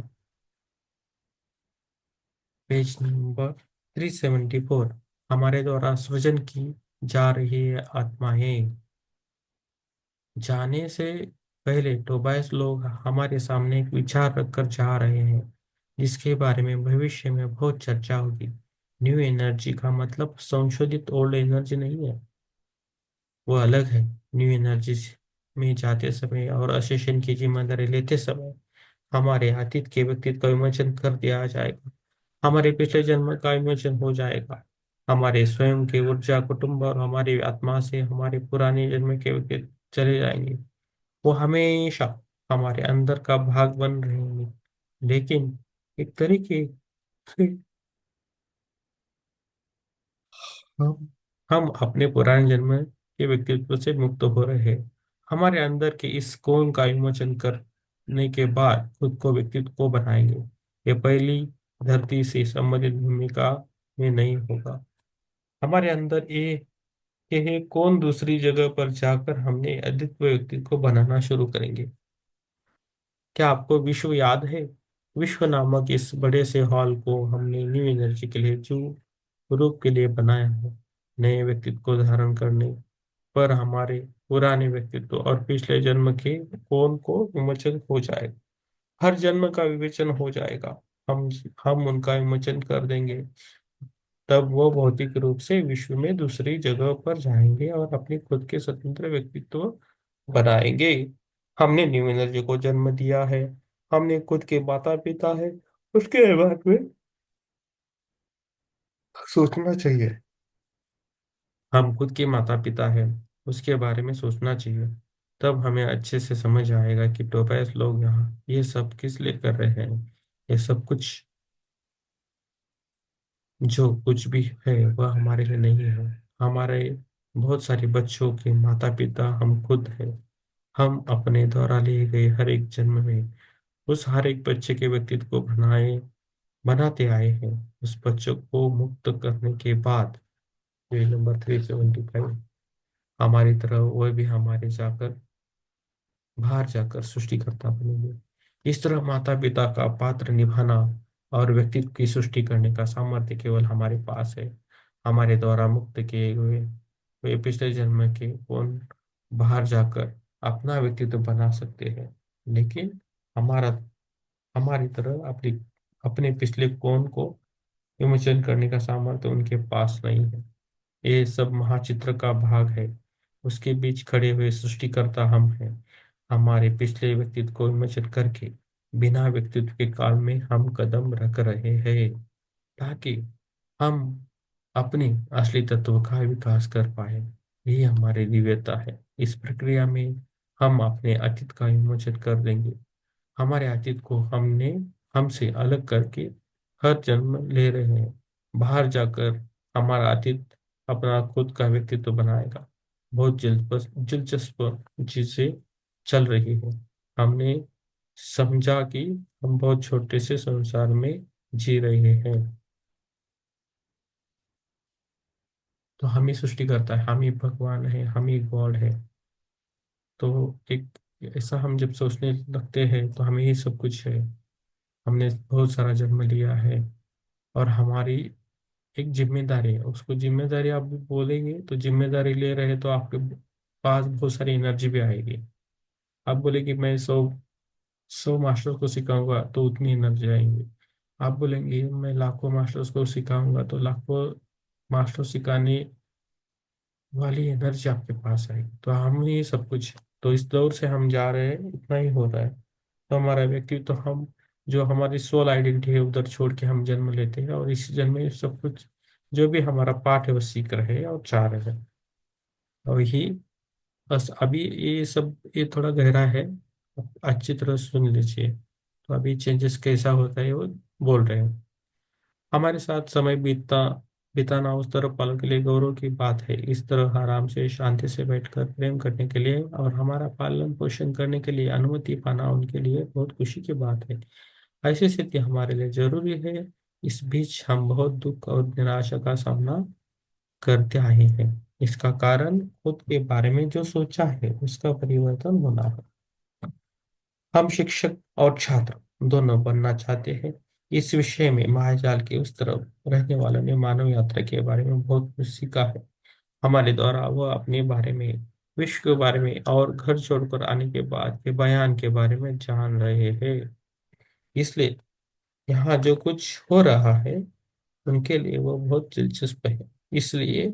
Speaker 1: Page number 374। हमारे द्वारा सृजन की जा रही है आत्माएं। जाने से पहले टोबाइस लोग हमारे सामने एक विचार रखकर जा रहे हैं, जिसके बारे में भविष्य में बहुत चर्चा होगी। न्यू एनर्जी का मतलब संशोधित ओल्ड एनर्जी नहीं है, वो अलग है। न्यू एनर्जी में जाते समय और असेशन की जिम्मेदारी लेते समय हमारे अतीत के व्यक्तित्व का विमोचन कर दिया जाएगा। हमारे पिछले जन्म का विमोचन हो जाएगा। हमारे स्वयं के ऊर्जा, कुटुंब और हमारी आत्मा से हमारे पुराने जन्म के व्यक्तित्व चले जाएंगे। वो हमेशा हमारे अंदर का भाग बन रहेंगे, लेकिन एक तरीके से हम हम अपने पुराने जन्म के व्यक्तित्व से मुक्त हो रहे हैं। हमारे अंदर के इस कौन का विमोचन करने के बाद खुद को व्यक्तित्व को बनाएंगे। ये पहली धरती से संबंधित भूमिका में नहीं होगा। हमारे अंदर ये कौन दूसरी जगह पर जाकर हमने अद्वितीय व्यक्तित्व को बनाना शुरू करेंगे। क्या आपको विश्व याद है? विश्व नामक इस बड़े से हॉल को हमने न्यू एनर्जी के लिए, जो रूप के लिए बनाया है, नए व्यक्तित्व को धारण करने पर हमारे पुराने व्यक्तित्व और पिछले जन्म के कौन को विमोचन हो जाएगा। हर जन्म का विवेचन हो जाएगा। हम हम उनका विमोचन कर देंगे। तब वो भौतिक रूप से विश्व में दूसरी जगह पर जाएंगे और अपनी खुद के स्वतंत्र व्यक्तित्व बनाएंगे। हमने न्यू एनर्जी को जन्म दिया है। हमने खुद के माता पिता है, उसके बारे में सोचना चाहिए। हम खुद के माता पिता हैं, उसके बारे में सोचना चाहिए। तब हमें अच्छे से समझ आएगा कि टोपैस लोग यहाँ ये सब किस लिए कर रहे हैं। ये सब कुछ जो कुछ भी है वह हमारे लिए नहीं है। हमारे बहुत सारे बच्चों के माता पिता हम खुद हैं। हम अपने द्वारा लिए गए हर एक जन्म में उस हर एक बच्चे के व्यक्तित्व को बनाते आए हैं। उस बच्चों को मुक्त करने के बाद पेज नंबर 375, हमारी तरह वह भी हमारे जाकर बाहर जाकर सृष्टिकर्ता बनेंगे। इस तरह माता पिता का पात्र निभाना और व्यक्तित्व की सृष्टि करने का सामर्थ्य केवल हमारे पास है। हमारे द्वारा मुक्त किए हुए वे पिछले जन्म के कौन बाहर जाकर अपना व्यक्तित्व बना सकते हैं, लेकिन हमारा हमारी तरह अपनी अपने पिछले कौन को विमोचन करने का सामर्थ्य उनके पास नहीं है। ये सब महाचित्र का भाग है। उसके बीच खड़े हुए सृष्टिकर्ता हम हैं। हमारे पिछले व्यक्तित्व को विमोचन करके बिना व्यक्तित्व के काल में हम कदम रख रहे हैं, ताकि हम अपने असली तत्व का विकास कर पाए। ये हमारी दिव्यता है। इस प्रक्रिया में हम अपने अतीत का विमोचन कर देंगे। हमारे अतीत को हमने हमसे अलग करके हर जन्म ले रहे हैं। बाहर जाकर हमारा अतीत अपना खुद का व्यक्तित्व बनाएगा। बहुत दिलचस्प चीजें चल रही है। हमने समझा कि हम बहुत छोटे से संसार में जी रहे हैं। तो हम ही सृष्टि करता है, हम ही भगवान है, हम ही गॉड है। तो एक ऐसा हम जब सोचने लगते हैं तो हमें ही सब कुछ है। हमने बहुत सारा जन्म लिया है और हमारी एक जिम्मेदारी है। उसको जिम्मेदारी आप बोलेंगे तो जिम्मेदारी ले रहे हैं, तो आपके पास बहुत सारी एनर्जी भी आएगी। आप बोले कि मैं 100 मास्टर्स को सिखाऊंगा तो उतनी एनर्जी आएंगी। आप बोलेंगे मैं लाखों मास्टर्स को सिखाऊंगा तो लाखों मास्टर सिखाने वाली एनर्जी आपके पास आएगी। तो हम ही सब कुछ है। तो इस दौर से हम जा रहे हैं, इतना ही हो रहा है। तो हमारा व्यक्तित्व तो हम जो हमारी सोल आइडेंटिटी है उधर छोड़ के हम जन्म लेते हैं, और इस जन्म में सब कुछ जो भी हमारा पाठ है वो सीख रहे हैं और चाह रहे हैं। और यही बस अभी ये सब ये थोड़ा गहरा है, अच्छी तरह सुन लीजिए। तो अभी चेंजेस कैसा होता है वो बोल रहे हैं। हमारे साथ समय बिताना उस तरह पल के लिए गौरव की बात है। इस तरह आराम से शांति से बैठकर प्रेम करने के लिए और हमारा पालन पोषण करने के लिए अनुमति पाना उनके लिए बहुत खुशी की बात है। ऐसी स्थिति हमारे लिए जरूरी है। इस बीच हम बहुत दुख और निराशा का सामना करते आए हैं। इसका कारण खुद के बारे में जो सोचा है उसका परिवर्तन होना है। हम शिक्षक और छात्र दोनों बनना चाहते हैं। इस विषय में मायाजाल के उस तरफ रहने वालों ने मानव यात्रा के बारे में बहुत कुछ सीखा है। हमारे द्वारा वह अपने बारे में, विश्व के बारे में और घर छोड़कर आने के बाद के बयान के बारे में जान रहे हैं। इसलिए यहाँ जो कुछ हो रहा है उनके लिए वो बहुत दिलचस्प है। इसलिए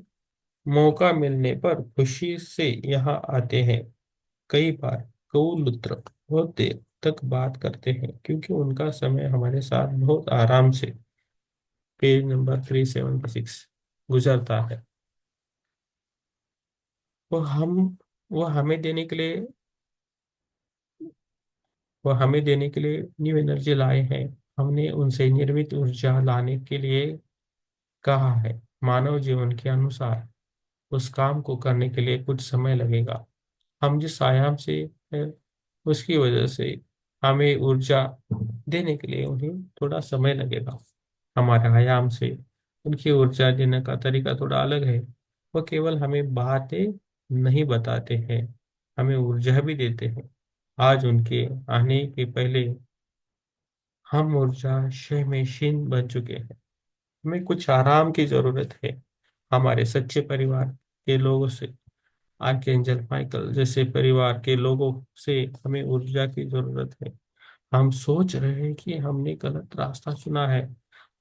Speaker 1: मौका मिलने पर खुशी से यहाँ आते हैं। कई बार कबूलत्र बहुत देर तक बात करते हैं क्योंकि उनका समय हमारे साथ बहुत आराम से, पेज नंबर 376, गुजरता है। वो हम वो हमें देने के लिए वो हमें देने के लिए न्यू एनर्जी लाए हैं। हमने उनसे निर्मित ऊर्जा लाने के लिए कहा है। मानव जीवन के अनुसार उस काम को करने के लिए कुछ समय लगेगा। हम जिस आयाम से है उसकी वजह से हमें ऊर्जा देने के लिए उन्हें थोड़ा समय लगेगा। हमारे आयाम से उनकी ऊर्जा देने का तरीका थोड़ा अलग है। वो केवल हमें बातें नहीं बताते हैं, हमें ऊर्जा भी देते हैं। आज उनके आने के पहले हम ऊर्जा शय में क्षीण बन चुके हैं। हमें कुछ आराम की जरूरत है। हमारे सच्चे परिवार के लोगों से, आर्कएंजल माइकल जैसे परिवार के लोगों से हमें ऊर्जा की जरूरत है। हम सोच रहे हैं कि हमने गलत रास्ता चुना है।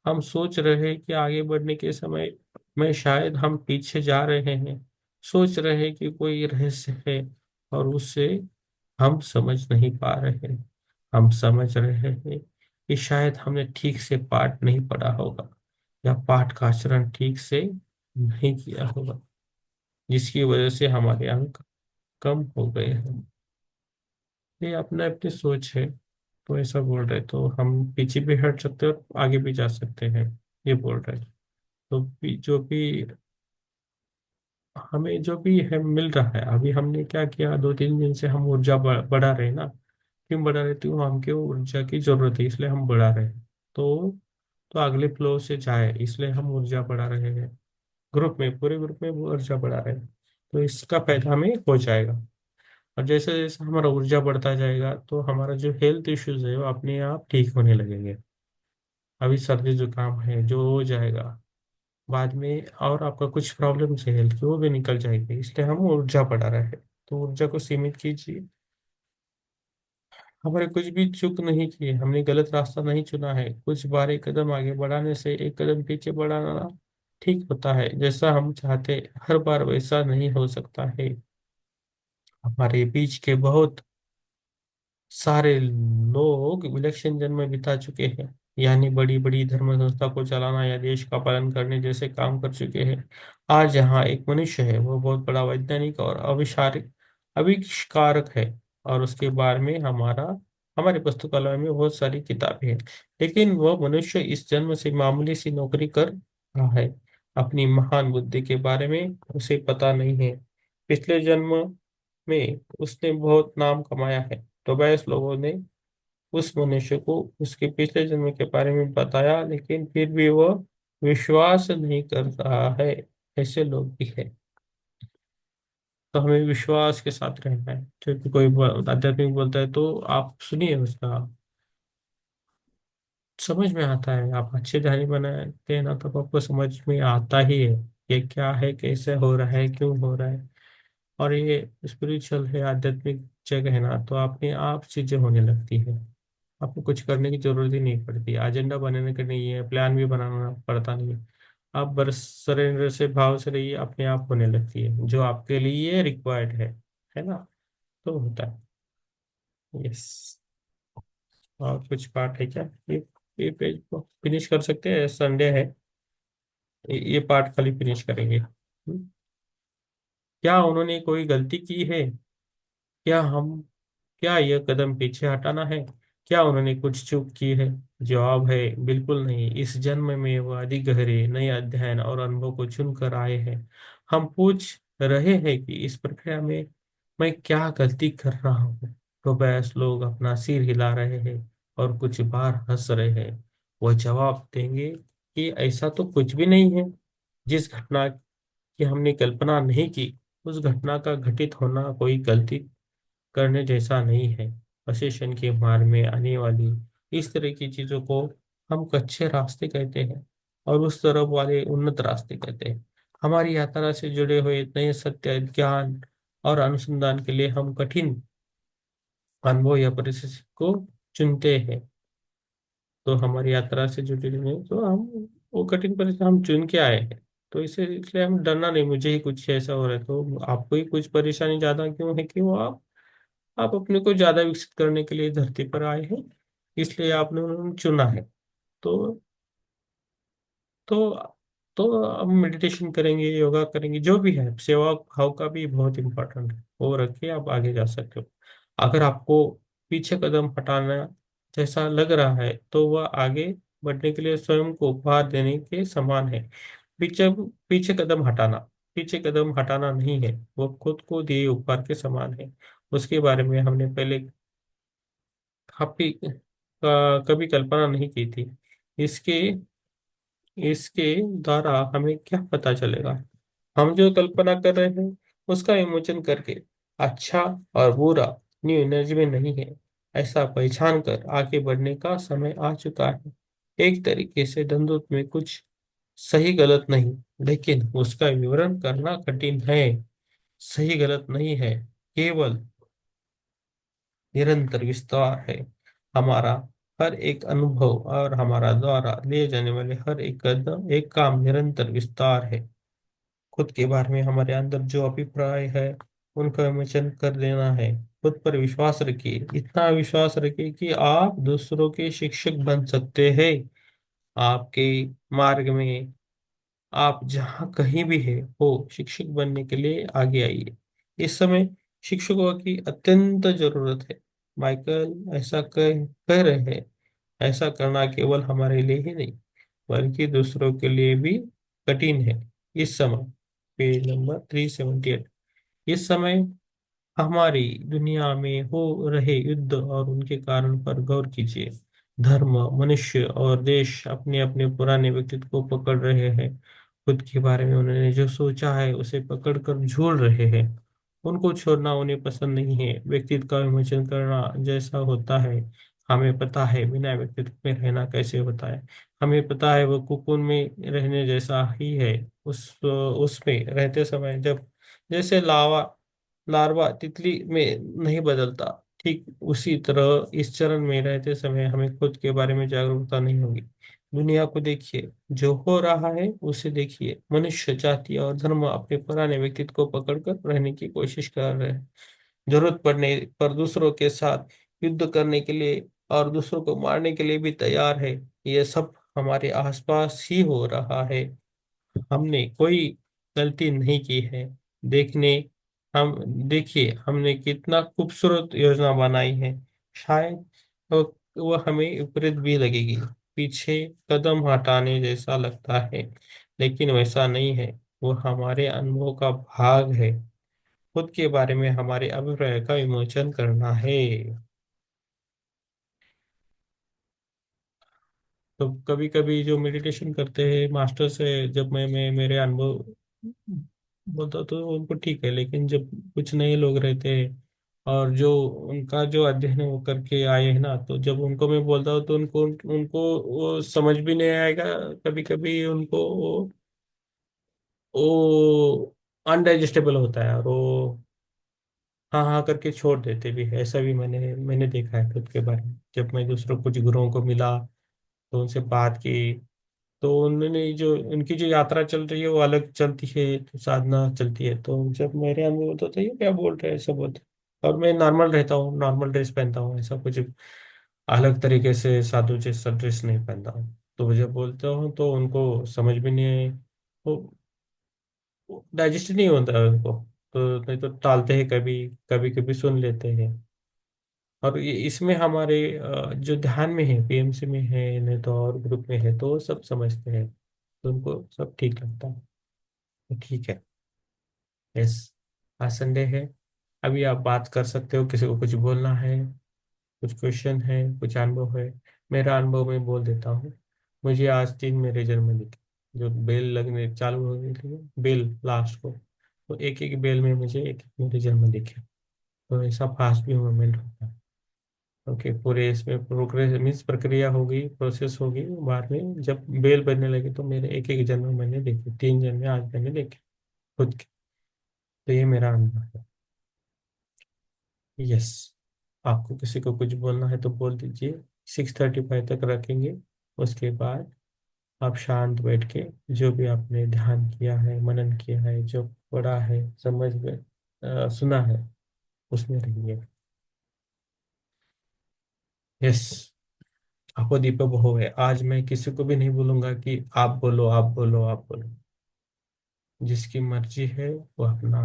Speaker 1: हम सोच रहे हैं कि आगे बढ़ने के समय में शायद हम पीछे जा रहे हैं। सोच रहे हैं कि कोई रहस्य है और उससे हम समझ नहीं पा रहे हैं। हम समझ रहे हैं कि शायद हमने ठीक से पाठ नहीं पढ़ा होगा या पाठ का आचरण ठीक से नहीं किया होगा, जिसकी वजह से हमारे अंक कम हो गए हैं। ये अपना अपनी सोच है। तो ऐसा बोल रहे तो हम पीछे भी हट सकते हैं और आगे भी जा सकते हैं, ये बोल रहे। तो जो भी हमें जो भी है मिल रहा है, अभी हमने क्या किया, 2-3 दिन से हम ऊर्जा बढ़ा रहे हैं ना। क्यों बढ़ा रहे? क्यों? हमको ऊर्जा की जरूरत है इसलिए हम बढ़ा रहे हैं। तो अगले फ्लो से जाए इसलिए हम ऊर्जा बढ़ा रहे हैं। ग्रुप में, पूरे ग्रुप में वो ऊर्जा बढ़ा रहे हैं। तो इसका फायदा हमें हो जाएगा। और जैसे जैसे हमारा ऊर्जा बढ़ता जाएगा तो हमारा जो हेल्थ इश्यूज है वो अपने आप ठीक होने लगेंगे। अभी सर्दी जुकाम है जो हो जाएगा बाद में, और आपका कुछ प्रॉब्लम्स है हेल्थ की वो भी निकल जाएगी। इसलिए हम ऊर्जा बढ़ा रहे हैं। तो ऊर्जा को सीमित कीजिए। हमारे कुछ भी चूक नहीं किए, हमने गलत रास्ता नहीं चुना है। कुछ बार एक कदम आगे बढ़ाने से एक कदम पीछे बढ़ाना ठीक होता है। जैसा हम चाहते हर बार वैसा नहीं हो सकता है। हमारे बीच के बहुत सारे लोग विलक्षण जन्म बिता चुके हैं, यानी बड़ी बड़ी धर्म संस्था को चलाना या देश का पालन करने जैसे काम कर चुके हैं। आज यहाँ एक मनुष्य है, वो बहुत बड़ा वैज्ञानिक और आविष्कारक है। और उसके बारे में हमारे पुस्तकालय में बहुत सारी किताबें हैं। लेकिन वह मनुष्य इस जन्म से मामूली सी नौकरी कर रहा है। अपनी महान बुद्धि के बारे में उसे पता नहीं है। पिछले जन्म में उसने बहुत नाम कमाया है। तो वैस लोगों ने उस मनुष्य को उसके पिछले जन्म के बारे में बताया, लेकिन फिर भी वह विश्वास नहीं कर रहा है। ऐसे लोग भी हैं। तो हमें विश्वास के साथ रहना है। जब कोई आध्यात्मिक बोलता है तो आप सुनिए उसका, समझ में आता है। आप अच्छे ध्यान बनाते हैं ना तब आपको समझ में आता ही है ये क्या है, कैसे हो रहा है, क्यों हो रहा है। और ये स्पिरिचुअल है, आध्यात्मिक जगह है ना, तो अपने आप चीजें होने लगती है। आपको कुछ करने की जरूरत ही नहीं पड़ती, एजेंडा बनाने का नहीं है, प्लान भी बनाना पड़ता नहीं है। आप बस सरेंडर से, भाव से रहिए, अपने आप होने लगती है जो आपके लिए रिक्वायर्ड है ना। तो होता है। यस। और कुछ पार्ट है क्या? ये पेज को फिनिश कर सकते हैं, संडे है। ये पार्ट खाली फिनिश करेंगे। क्या उन्होंने कोई गलती की है? क्या हम क्या यह कदम पीछे हटाना है? क्या उन्होंने कुछ चूक की है? जवाब है बिल्कुल नहीं। इस जन्म में वह अधिक गहरे नए अध्ययन और अनुभव को चुनकर आए हैं। हम पूछ रहे हैं कि इस प्रक्रिया में मैं क्या गलती कर रहा हूँ। तो बस लोग अपना सिर हिला रहे हैं और कुछ बार हंस रहे हैं। वह जवाब देंगे कि ऐसा तो कुछ भी नहीं है। जिस घटना कि हमने कल्पना नहीं की, उस घटना का घटित होना कोई गलती करने जैसा नहीं है। वशेषण के मार्ग में आने वाली इस तरह की चीजों को हम कच्चे रास्ते कहते हैं, और उस तरफ वाले उन्नत रास्ते कहते हैं। हमारी यात्रा से जुड़े हुए नए सत्य, ज्ञान और अनुसंधान के लिए हम कठिन अनुभव या परिस्थिति को चुनते हैं। तो हमारी यात्रा से जुड़े हुए तो हम वो कठिन परिस्थिति हम चुन के आए हैं। तो इसे इसलिए हम डरना नहीं, मुझे ही कुछ ऐसा हो रहा है तो आपको ही कुछ परेशानी ज्यादा क्यों है, कि वो आप अपने को ज्यादा विकसित करने के लिए धरती पर आए हैं, इसलिए आपने उन्हें चुना है। तो तो तो अब मेडिटेशन करेंगे, योगा करेंगे, जो भी है, सेवा भाव का भी बहुत इंपॉर्टेंट है, वो रख के आप आगे जा सकते हो। अगर आपको पीछे कदम हटाना जैसा लग रहा है तो वह आगे बढ़ने के लिए स्वयं को उपहार देने के समान है। पीछे पीछे कदम हटाना पीछे कदम हटाना नहीं है, वो खुद को दिए उपहार के समान है। उसके बारे में हमने पहले काफी कभी कल्पना नहीं की थी। इसके इसके द्वारा हमें क्या पता चलेगा? हम जो कल्पना कर रहे हैं उसका विमोचन करके अच्छा और बुरा न्यू एनर्जी में नहीं है, ऐसा पहचान कर आगे बढ़ने का समय आ चुका है। एक तरीके से द्वंद्व में कुछ सही गलत नहीं, लेकिन उसका विवरण करना कठिन है। सही गलत नहीं है, केवल निरंतर विस्तार है। हमारा हर एक अनुभव और हमारा द्वारा लिए जाने वाले हर एक कदम, एक काम निरंतर विस्तार है। खुद के बारे में हमारे अंदर जो अभिप्राय है उनका विमोचन कर देना है। खुद पर विश्वास रखिए, इतना विश्वास रखिए कि आप दूसरों के शिक्षक बन सकते हैं। आपके मार्ग में आप जहाँ कहीं भी है हो, शिक्षक बनने के लिए आगे आइए। इस समय शिक्षकों की अत्यंत जरूरत है। माइकल ऐसा कह रहे हैं, ऐसा करना केवल हमारे लिए ही नहीं बल्कि दूसरों के लिए भी कठिन है। इस समय, पेज नंबर 378, इस समय हमारी दुनिया में हो रहे युद्ध और उनके कारण पर गौर कीजिए। धर्म, मनुष्य और देश अपने अपने पुराने व्यक्तित्व को पकड़ रहे हैं। खुद के बारे में उन्होंने जो सोचा है उसे पकड़कर झूल रहे हैं। उनको छोड़ना उन्हें पसंद नहीं है। व्यक्तित्व का विमोचन करना जैसा होता है, हमें पता है बिना व्यक्तित्व में रहना कैसे होता है। हमें पता है वो कुकुन में रहने जैसा ही है। उसमें रहते समय जब जैसे लार्वा तितली में नहीं बदलता, ठीक उसी तरह इस चरण में रहते समय हमें खुद के बारे में जागरूकता नहीं होगी। दुनिया को देखिए, जो हो रहा है उसे देखिए। मनुष्य जाति और धर्म अपने पुराने व्यक्तित्व को पकड़कर रहने की कोशिश कर रहे हैं। जरूरत पड़ने पर दूसरों के साथ युद्ध करने के लिए और दूसरों को मारने के लिए भी तैयार है। यह सब हमारे आसपास ही हो रहा है। हमने कोई गलती नहीं की है। देखने हम देखिए हमने कितना खूबसूरत योजना बनाई है। शायद वो, वो हमें विपरीत भी लगेगी, पीछे कदम हटाने जैसा लगता है, लेकिन वैसा नहीं है। वो हमारे अनुभव का भाग है। खुद के बारे में हमारे अभिप्राय का विमोचन करना है। तो कभी कभी जो मेडिटेशन करते हैं मास्टर से जब मैं मेरे अनुभव बोलता तो उनको ठीक है, लेकिन जब कुछ नए लोग रहते हैं और जो उनका जो अध्ययन है वो करके आए हैं ना, तो जब उनको मैं बोलता हूँ तो उनको उनको वो समझ भी नहीं आएगा। कभी कभी उनको वो अनडाइजेस्टेबल होता है और वो हाँ हाँ करके छोड़ देते भी है। ऐसा भी मैंने देखा है खुद के बारे में। जब मैं दूसरों कुछ गुरुओं को मिला तो उनसे बात की, तो उन्होंने जो उनकी जो यात्रा चल रही है वो अलग चलती है, तो साधना चलती है। तो जब मेरे अनुभव होता था ये क्या बोल रहे हैं ऐसा बोलते, और मैं नॉर्मल रहता हूँ, नॉर्मल ड्रेस पहनता हूँ, ऐसा कुछ अलग तरीके से साधु जैसा ड्रेस नहीं पहनता हूँ। तो जब बोलता हूँ तो उनको समझ भी नहीं, वो डाइजेस्ट नहीं होता है उनको। तो नहीं तो टालते हैं, कभी कभी कभी सुन लेते हैं। और ये इसमें हमारे जो ध्यान में है, पीएमसी में है, नहीं तो और ग्रुप में है, तो वो सब समझते हैं, तो उनको सब ठीक लगता है। तो ठीक है। यस, आज संडे है। अभी आप बात कर सकते हो, किसी को कुछ बोलना है, कुछ क्वेश्चन है, कुछ अनुभव है। मेरा अनुभव मैं बोल देता हूँ। मुझे आज 3 मेरे जन्मदिन थे। जो बेल लगने चालू होने के लिए, बेल लास्ट को, तो एक एक बेल में मुझे एक एक मेरे जन्म दिखे। तो ऐसा फास्ट भी मूवमेंट होता है। ओके, पूरे इसमें प्रोग्रेस मीन्स प्रक्रिया होगी, प्रोसेस होगी, बाद में जब बेल बनने लगी तो मेरे एक एक जन्म मैंने देखे, 3 जन्म आज मैंने देखे खुद के। तो ये मेरा अनुभव है। यस। आपको किसी को कुछ बोलना है तो बोल दीजिए। 6:35 तक रखेंगे। उसके बाद आप शांत बैठ के जो भी आपने ध्यान किया है, मनन किया है, जो पढ़ा है, समझ में सुना है, उसमें रहिए। यस। आपको दीपक हो है। आज मैं किसी को भी नहीं बोलूंगा कि आप बोलो, आप बोलो, आप बोलो। जिसकी मर्जी है वो अपना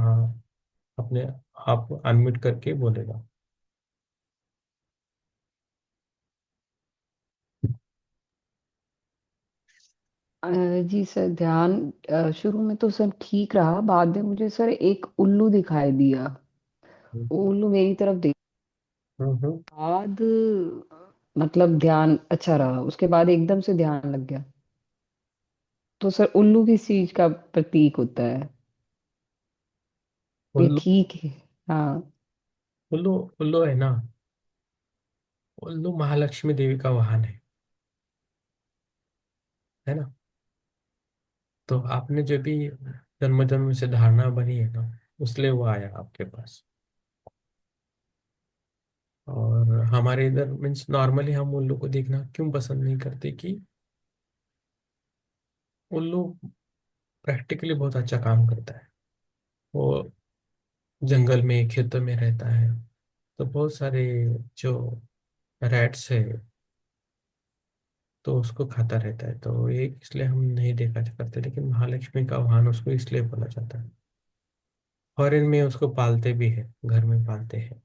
Speaker 1: अपने आप अनम्यूट करके बोलेगा।
Speaker 2: अ, जी सर, ध्यान शुरू में तो सर ठीक रहा, बाद में मुझे सर एक उल्लू दिखाई दिया। वो
Speaker 1: हम्म।
Speaker 2: उल्लू मेरी तरफ देख,
Speaker 1: हम्म।
Speaker 2: बाद मतलब ध्यान अच्छा रहा, उसके बाद एकदम से ध्यान लग गया। तो सर उल्लू किस चीज का प्रतीक होता है? ये
Speaker 1: उल्लू।
Speaker 2: ठीक है। हाँ।
Speaker 1: उल्लू। उल्लू है ना। उल्लू महालक्ष्मी देवी का वाहन है ना। तो आपने जो भी जन्म जन्म से धारणा बनी है ना, उसलिए वो आया आपके पास। और हमारे इधर मीन्स नॉर्मली हम उल्लू को देखना क्यों पसंद नहीं करते कि उल्लू प्रैक्टिकली बहुत अच्छा काम करता है। वो जंगल में, खेतों में रहता है, तो बहुत सारे जो रैट्स है तो उसको खाता रहता है। तो ये इसलिए हम नहीं देखा करते, लेकिन महालक्ष्मी का वाहन उसको इसलिए बोला जाता है। फॉरेन में उसको पालते भी है, घर में पालते हैं।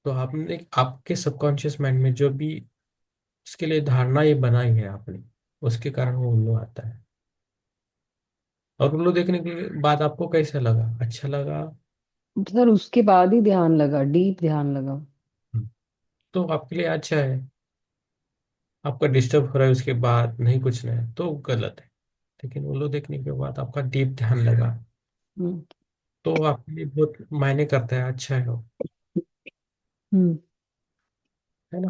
Speaker 1: तो आपने आपके सबकॉन्शियस माइंड में जो भी उसके लिए धारणा ये बनाई है आपने, उसके कारण वो उल्लू आता है। और उल्लू देखने के बाद आपको कैसा लगा? अच्छा लगा?
Speaker 2: सर उसके बाद ही ध्यान लगा, डीप ध्यान लगा।
Speaker 1: तो आपके लिए अच्छा है। आपका डिस्टर्ब हो रहा है उसके बाद नहीं, कुछ नहीं, तो गलत है। लेकिन उल्लू देखने के बाद आपका डीप ध्यान लगा,
Speaker 2: हम्म।
Speaker 1: तो आपके लिए बहुत मायने करता है, अच्छा है वो।
Speaker 2: हम्म।
Speaker 1: है ना।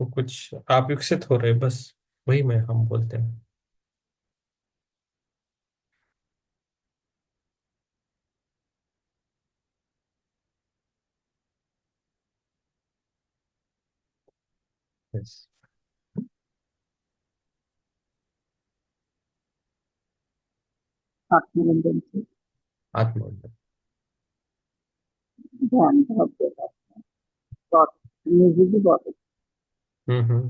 Speaker 1: वो कुछ आप विकसित हो रहे, बस वही मैं हम बोलते हैं। यस।
Speaker 2: आत्मनिर्भर से
Speaker 1: आत्मोन्नति।
Speaker 2: ध्यान बहुत देता है। बहुत म्यूजिक भी बहुत अच्छा।
Speaker 1: हम्म।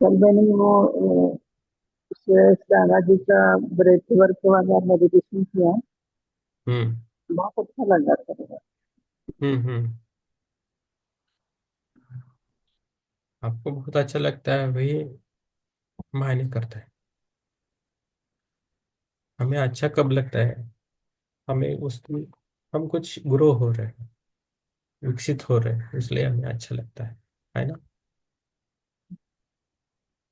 Speaker 2: कल मैंने वो सुरेश राणा जी का ब्रेथ वर्क वाला मेडिटेशन किया,
Speaker 1: हम्म।
Speaker 2: बहुत अच्छा लगा था।
Speaker 1: हम्म। आपको बहुत अच्छा लगता है, वही मायने करता है। हमें अच्छा कब लगता है? हमें उसकी हम कुछ ग्रो हो रहे हैं, विकसित हो रहे हैं, इसलिए हमें अच्छा लगता है ना।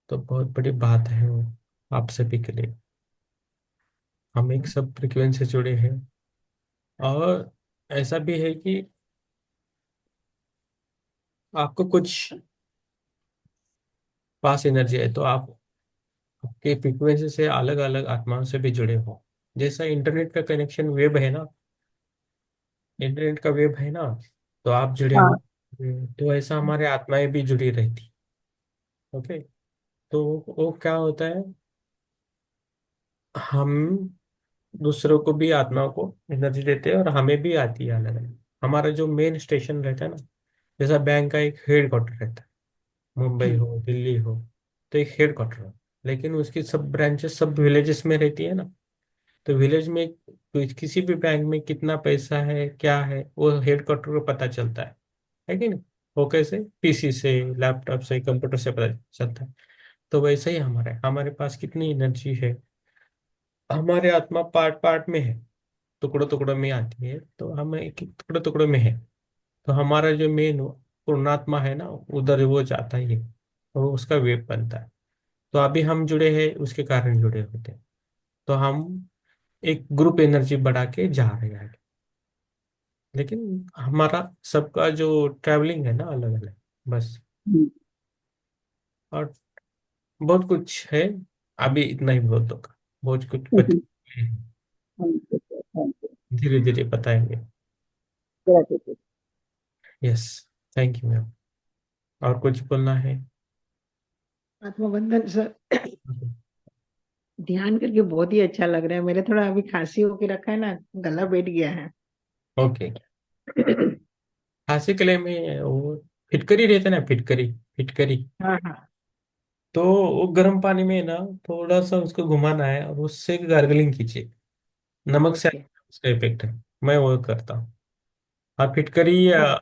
Speaker 1: तो बहुत बड़ी बात है वो आप सभी के लिए। हम एक सब फ्रिक्वेंसी से जुड़े हैं। और ऐसा भी है कि आपको कुछ पास एनर्जी है तो आप आपके फ्रिक्वेंसी से अलग अलग आत्माओं से भी जुड़े हो। जैसा इंटरनेट का कनेक्शन वेब है ना, इंटरनेट का वेब है ना, तो आप जुड़े हो।
Speaker 2: हाँ।
Speaker 1: तो ऐसा हमारे आत्माएं भी जुड़ी रहती। ओके। तो वो क्या होता है, हम दूसरों को भी, आत्माओं को एनर्जी देते हैं और हमें भी आती है अलग अलग। हमारा जो मेन स्टेशन रहता है ना, जैसा बैंक का एक हेड क्वार्टर रहता है, मुंबई
Speaker 2: हम्म।
Speaker 1: हो, दिल्ली हो, तो एक हेड क्वार्टर हो। लेकिन उसकी सब ब्रांचेस सब विलेजेस में रहती है ना। तो विलेज में किसी भी बैंक में कितना पैसा है, क्या है, वो हेड क्वार्टर को पता चलता है कि नहीं? वो कैसे? पीसी से, लैपटॉप से, कंप्यूटर से पता चलता है। तो वैसे ही हमारे पास कितनी एनर्जी है। हमारे आत्मा पार्ट पार्ट में है, टुकड़ों टुकड़ों में आती है, तो हम एक एक टुकड़े टुकड़े में है। तो हमारा जो मेन पूर्णात्मा है ना, उधर वो जाता ही है, वो उसका वेब बनता है। तो अभी हम जुड़े हैं उसके कारण जुड़े होते हैं। तो हम एक ग्रुप एनर्जी बढ़ा के जा रहे हैं आगे। लेकिन हमारा सबका जो ट्रैवलिंग है ना अलग अलग, बस।
Speaker 2: हम्म,
Speaker 1: और बहुत कुछ है, अभी इतना ही बहुत होगा, बहुत कुछ
Speaker 2: हम्म,
Speaker 1: धीरे धीरे बताएंगे।
Speaker 2: हम्म।
Speaker 1: यस। Thank you ma'am. और कुछ बोलना है?
Speaker 2: आत्मा बंधन सर, ध्यान करके बहुत ही अच्छा लग रहा है। मेरे थोड़ा अभी खांसी होके रखा है ना, गला बैठ गया है।
Speaker 1: ओके। खांसी के लिए में वो फिटकरी रहते ना, फिटकरी, फिटकरी।
Speaker 2: हाँ हाँ।
Speaker 1: तो वो गर्म पानी में ना थोड़ा सा उसको घुमाना है और उससे गार्गलिंग कीजिए। नमक से
Speaker 2: ओके।
Speaker 1: उसका इफेक्ट है। मैं वो करता हूँ। और फिटकरी
Speaker 2: हाँ।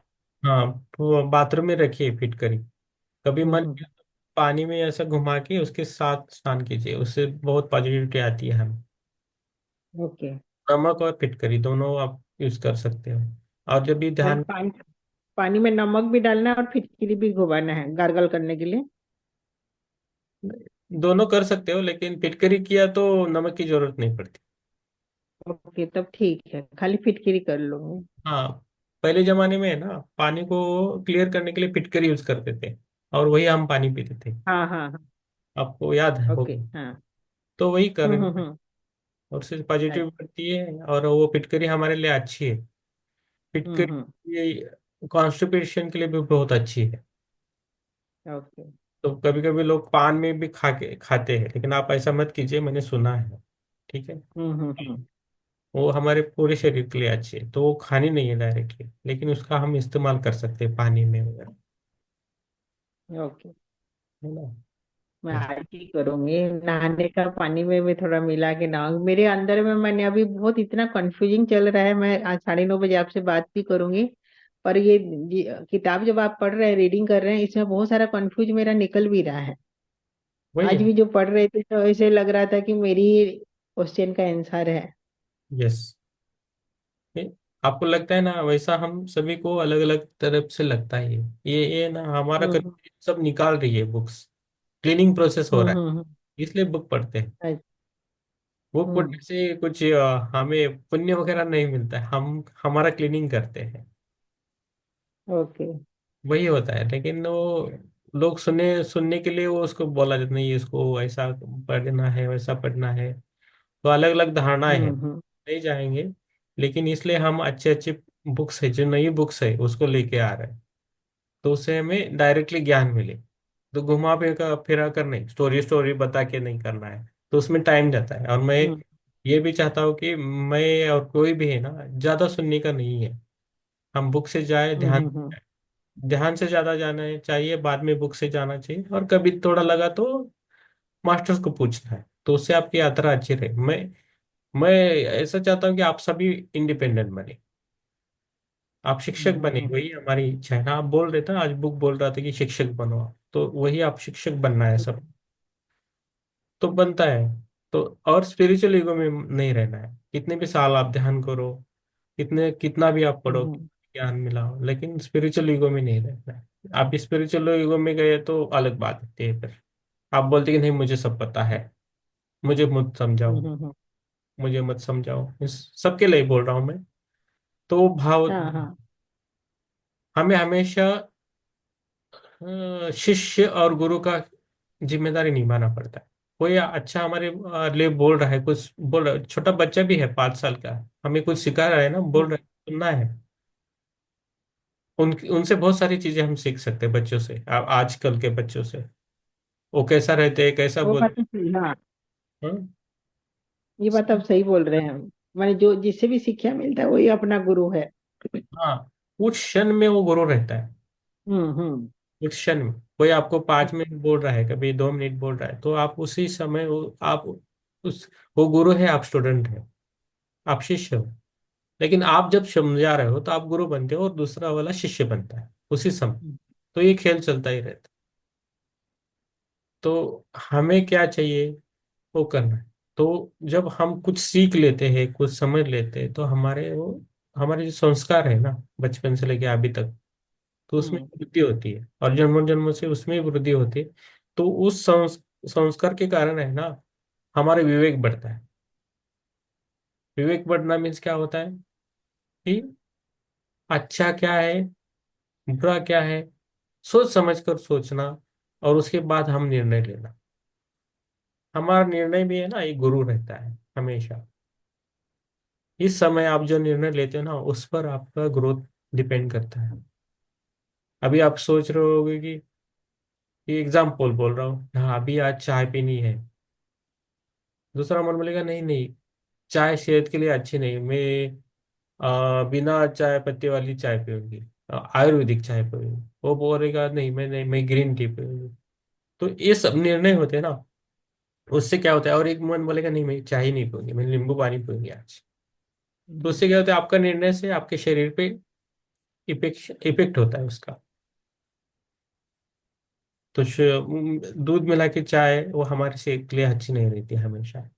Speaker 1: हाँ, वो बाथरूम में रखिए फिटकरी। कभी मन
Speaker 2: हम्म।
Speaker 1: किया तो पानी में ऐसा घुमा के उसके साथ स्नान कीजिए, उससे बहुत पॉजिटिविटी आती है हमें।
Speaker 2: ओके।
Speaker 1: नमक और फिटकरी दोनों आप यूज कर सकते हो। और जब भी
Speaker 2: और
Speaker 1: ध्यान,
Speaker 2: पानी में नमक भी डालना है और फिटकिरी भी घुमाना है गार्गल करने के लिए।
Speaker 1: दोनों कर सकते हो, लेकिन फिटकरी किया तो नमक की जरूरत नहीं पड़ती।
Speaker 2: ओके, तब ठीक है, खाली फिटकिरी कर लूंगी।
Speaker 1: हाँ, पहले जमाने में है ना पानी को क्लियर करने के लिए फिटकरी यूज करते थे, और वही हम पानी पीते थे।
Speaker 2: हाँ हाँ हाँ।
Speaker 1: आपको याद है वो?
Speaker 2: ओके। हाँ।
Speaker 1: तो वही करें।
Speaker 2: हम्म।
Speaker 1: और उससे पॉजिटिव बढ़ती है, और वो फिटकरी हमारे लिए अच्छी है।
Speaker 2: हम्म।
Speaker 1: फिटकरी ये कॉन्स्टिपेशन के लिए भी बहुत अच्छी है।
Speaker 2: ओके।
Speaker 1: तो कभी कभी लोग पान में भी खाते हैं, लेकिन आप ऐसा मत कीजिए, मैंने सुना है। ठीक है।
Speaker 2: हम्म।
Speaker 1: वो हमारे पूरे शरीर के लिए अच्छी है, तो वो खानी नहीं है डायरेक्टली, लेकिन उसका हम इस्तेमाल कर सकते हैं पानी में वगैरह।
Speaker 2: ओके,
Speaker 1: है ना?
Speaker 2: मैं
Speaker 1: Yes.
Speaker 2: आज ही करूंगी। नहाने का पानी में भी थोड़ा मिला के नहाऊंगी। मेरे अंदर में मैंने अभी बहुत इतना कंफ्यूजिंग चल रहा है। मैं आज 9:30 बजे आपसे बात भी करूंगी। पर किताब जब आप पढ़ रहे हैं, रीडिंग कर रहे हैं, इसमें बहुत सारा कंफ्यूज मेरा निकल भी रहा है।
Speaker 1: वही
Speaker 2: आज
Speaker 1: है।
Speaker 2: भी जो पढ़ रहे थे तो ऐसे लग रहा था कि मेरी क्वेश्चन का आंसर है।
Speaker 1: यस। आपको लगता है ना वैसा हम सभी को अलग अलग तरफ से लगता है। ये ना हमारा
Speaker 2: हम्म
Speaker 1: सब निकाल रही है बुक्स। क्लीनिंग प्रोसेस हो रहा
Speaker 2: हम्म।
Speaker 1: है, इसलिए बुक पढ़ते हैं।
Speaker 2: अच्छा।
Speaker 1: बुक पढ़ने
Speaker 2: हम्म।
Speaker 1: से कुछ हमें पुण्य वगैरह नहीं मिलता है, हम हमारा क्लीनिंग करते हैं।
Speaker 2: ओके।
Speaker 1: वही होता है, लेकिन वो लोग सुनने के लिए वो उसको बोला जाता नहीं, इसको ऐसा पढ़ना है वैसा पढ़ना है। तो अलग अलग धारणाएं हैं,
Speaker 2: हम्म।
Speaker 1: नहीं जाएंगे। लेकिन इसलिए हम अच्छे अच्छे बुक्स है, जो नई बुक्स है उसको लेके आ रहे हैं, तो उससे हमें डायरेक्टली ज्ञान मिले। तो घुमा फिरा कर नहीं, स्टोरी स्टोरी बता के नहीं करना है, तो उसमें टाइम जाता है। और मैं
Speaker 2: हम्म
Speaker 1: ये भी चाहता हूँ कि मैं और कोई भी है ना, ज्यादा सुनने का नहीं है। हम बुक से जाए, ध्यान,
Speaker 2: हम्म।
Speaker 1: ध्यान से ज्यादा जाना है चाहिए, बाद में बुक से जाना चाहिए, और कभी थोड़ा लगा तो मास्टर्स को पूछना है, तो उससे आपकी यात्रा अच्छी रहे। मैं ऐसा चाहता हूँ कि आप सभी इंडिपेंडेंट बने, आप शिक्षक बने,
Speaker 2: हम्म।
Speaker 1: वही हमारी इच्छा है ना। आप बोल रहे थे ना, आज बुक बोल रहा था कि शिक्षक बनो आप, तो वही आप शिक्षक बनना है सब, तो बनता है। तो और स्पिरिचुअल ईगो में नहीं रहना है। कितने भी साल आप ध्यान करो, कितना भी आप पढ़ो,
Speaker 2: हम्म
Speaker 1: ज्ञान मिलाओ, लेकिन स्पिरिचुअल ईगो में नहीं रहना है। आप स्पिरिचुअल ईगो में गए तो अलग बात होती है फिर। आप बोलते कि नहीं मुझे सब पता है, मुझे मत समझाओ,
Speaker 2: हम्म।
Speaker 1: मुझे मत समझाओ, इस सबके लिए बोल रहा हूँ मैं। तो वो भाव
Speaker 2: हाँ हाँ।
Speaker 1: हमें हमेशा शिष्य और गुरु का जिम्मेदारी निभाना पड़ता है। कोई अच्छा हमारे लिए बोल रहा है, कुछ बोल रहा है, छोटा बच्चा भी है 5 साल का, हमें कुछ सिखा रहा है ना, बोल रहा है, सुनना है। उनसे बहुत सारी चीजें हम सीख सकते हैं बच्चों से, आजकल के बच्चों से। वो कैसा रहते हैं, कैसा
Speaker 2: वो बात
Speaker 1: बोलते
Speaker 2: तो सही, हाँ।
Speaker 1: हैं।
Speaker 2: ये बात आप सही बोल रहे हैं। मैंने जो जिससे भी शिक्षा मिलता है वही अपना गुरु है।
Speaker 1: हाँ, उस क्षण में वो गुरु रहता है।
Speaker 2: हम्म।
Speaker 1: उस क्षण में कोई आपको 5 मिनट बोल रहा है, कभी 2 मिनट बोल रहा है, तो आप उसी समय आप उस वो गुरु है, आप स्टूडेंट है, आप शिष्य हो। लेकिन आप जब समझा रहे हो तो आप गुरु बनते हो, और दूसरा वाला शिष्य बनता है उसी समय। तो ये खेल चलता ही रहता है। तो हमें क्या चाहिए, वो करना है। तो जब हम कुछ सीख लेते हैं, कुछ समझ लेते हैं, तो हमारे जो संस्कार है ना बचपन से लेके अभी तक, तो उसमें
Speaker 2: हम्म
Speaker 1: वृद्धि होती है, और जन्मों जन्मों से उसमें वृद्धि होती है। तो संस्कार के कारण है ना, हमारे विवेक बढ़ता है। विवेक बढ़ना मीन्स क्या होता है कि अच्छा क्या है, बुरा क्या है, सोच समझ कर सोचना, और उसके बाद हम निर्णय लेना। हमारा निर्णय भी है ना, एक गुरु रहता है हमेशा। इस समय आप जो निर्णय लेते हो ना, उस पर आपका ग्रोथ डिपेंड करता है। अभी आप सोच रहे होगे कि, ये एग्जाम्पल बोल रहा हूँ, हाँ अभी आज चाय पीनी है। दूसरा मन बोलेगा नहीं नहीं, चाय सेहत के लिए अच्छी नहीं, मैं बिना चाय पत्ती वाली चाय पीऊंगी, आयुर्वेदिक चाय पीऊंगी। वो बोलेगा नहीं, मैं ग्रीन टी पीऊंगी। तो ये सब निर्णय होते हैं ना, उससे क्या होता है। और एक मन बोलेगा नहीं, मैं चाय ही नहीं पीऊंगी, मैं नींबू पानी पीऊंगी आज। तो
Speaker 2: हम्म,
Speaker 1: उससे क्या होता है, आपका निर्णय से आपके शरीर पे इफेक्ट इफेक्ट होता है उसका। तो दूध मिला के चाय वो हमारे सेहत के लिए अच्छी नहीं रहती हमेशा।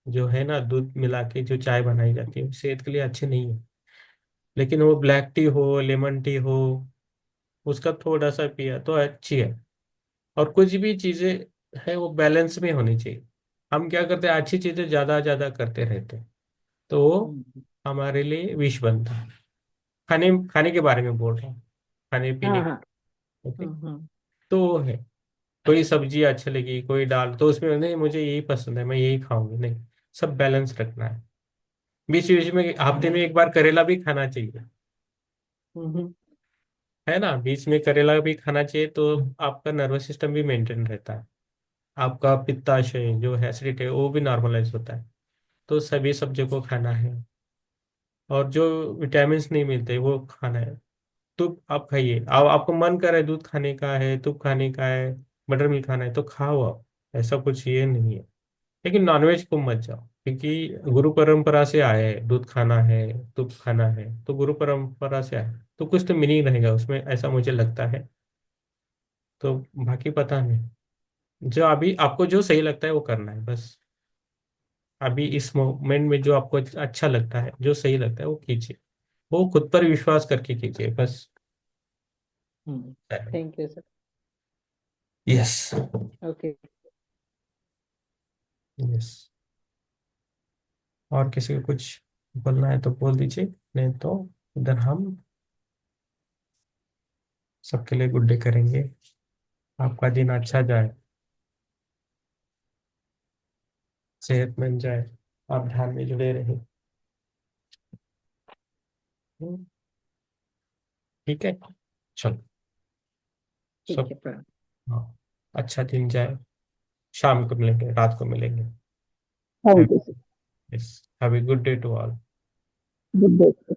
Speaker 1: जो है ना, दूध मिला के जो चाय बनाई जाती है वो सेहत के लिए अच्छी नहीं है। लेकिन वो ब्लैक टी हो, लेमन टी हो, उसका थोड़ा सा पिया तो अच्छी है। और कुछ भी चीजें है वो बैलेंस में होनी चाहिए। हम क्या करते हैं, अच्छी चीजें ज्यादा ज्यादा करते रहते हैं, तो वो
Speaker 2: हम्म।
Speaker 1: हमारे लिए विष बनता है। खाने खाने के बारे में बोल रहा हूँ, खाने
Speaker 2: हाँ
Speaker 1: पीने।
Speaker 2: हाँ।
Speaker 1: ओके।
Speaker 2: हम्म।
Speaker 1: तो वो है, कोई सब्जी अच्छी लगी, कोई दाल, तो उसमें नहीं मुझे यही पसंद है मैं यही खाऊंगी, नहीं। सब बैलेंस रखना है। बीच बीच में हफ्ते में एक बार करेला भी खाना चाहिए,
Speaker 2: हम्म।
Speaker 1: है ना। बीच में करेला भी खाना चाहिए, तो आपका नर्वस सिस्टम भी मेंटेन रहता है। आपका पित्ताशय जो है, एसिडिटी है, वो भी नॉर्मलाइज होता है। तो सभी सब्जियों को खाना है। और जो विटामिन नहीं मिलते वो खाना है। तो आप खाइए, आप आपको मन कर रहा है दूध खाने का है, तुप खाने का है, बटर मिल्क खाना है तो खाओ आप। ऐसा कुछ ये नहीं है। लेकिन नॉनवेज को मत जाओ, क्योंकि गुरु परंपरा से आया है, दूध खाना है, तुप खाना है, तो गुरु परंपरा से आया है। तो कुछ तो मीनिंग रहेगा उसमें, ऐसा मुझे लगता है। तो बाकी पता नहीं, जो अभी आपको जो सही लगता है वो करना है बस। अभी इस मोमेंट में जो आपको अच्छा लगता है, जो सही लगता है वो कीजिए। वो खुद पर विश्वास करके कीजिए बस।
Speaker 2: Thank you sir.
Speaker 1: Yes.
Speaker 2: Okay.
Speaker 1: Yes. और किसी को कुछ बोलना है तो बोल दीजिए, नहीं तो इधर हम सबके लिए गुड डे करेंगे। आपका दिन अच्छा जाए, सेहतमंद जाए, आप ध्यान में जुड़े रहे। ठीक है, चलो।
Speaker 2: ठीक
Speaker 1: सब,
Speaker 2: है, प्रणाम।
Speaker 1: हाँ, अच्छा दिन जाए। शाम को मिलेंगे, रात को मिलेंगे।
Speaker 2: Thank you sir.
Speaker 1: Yes. Have a good day to all.
Speaker 2: Good day.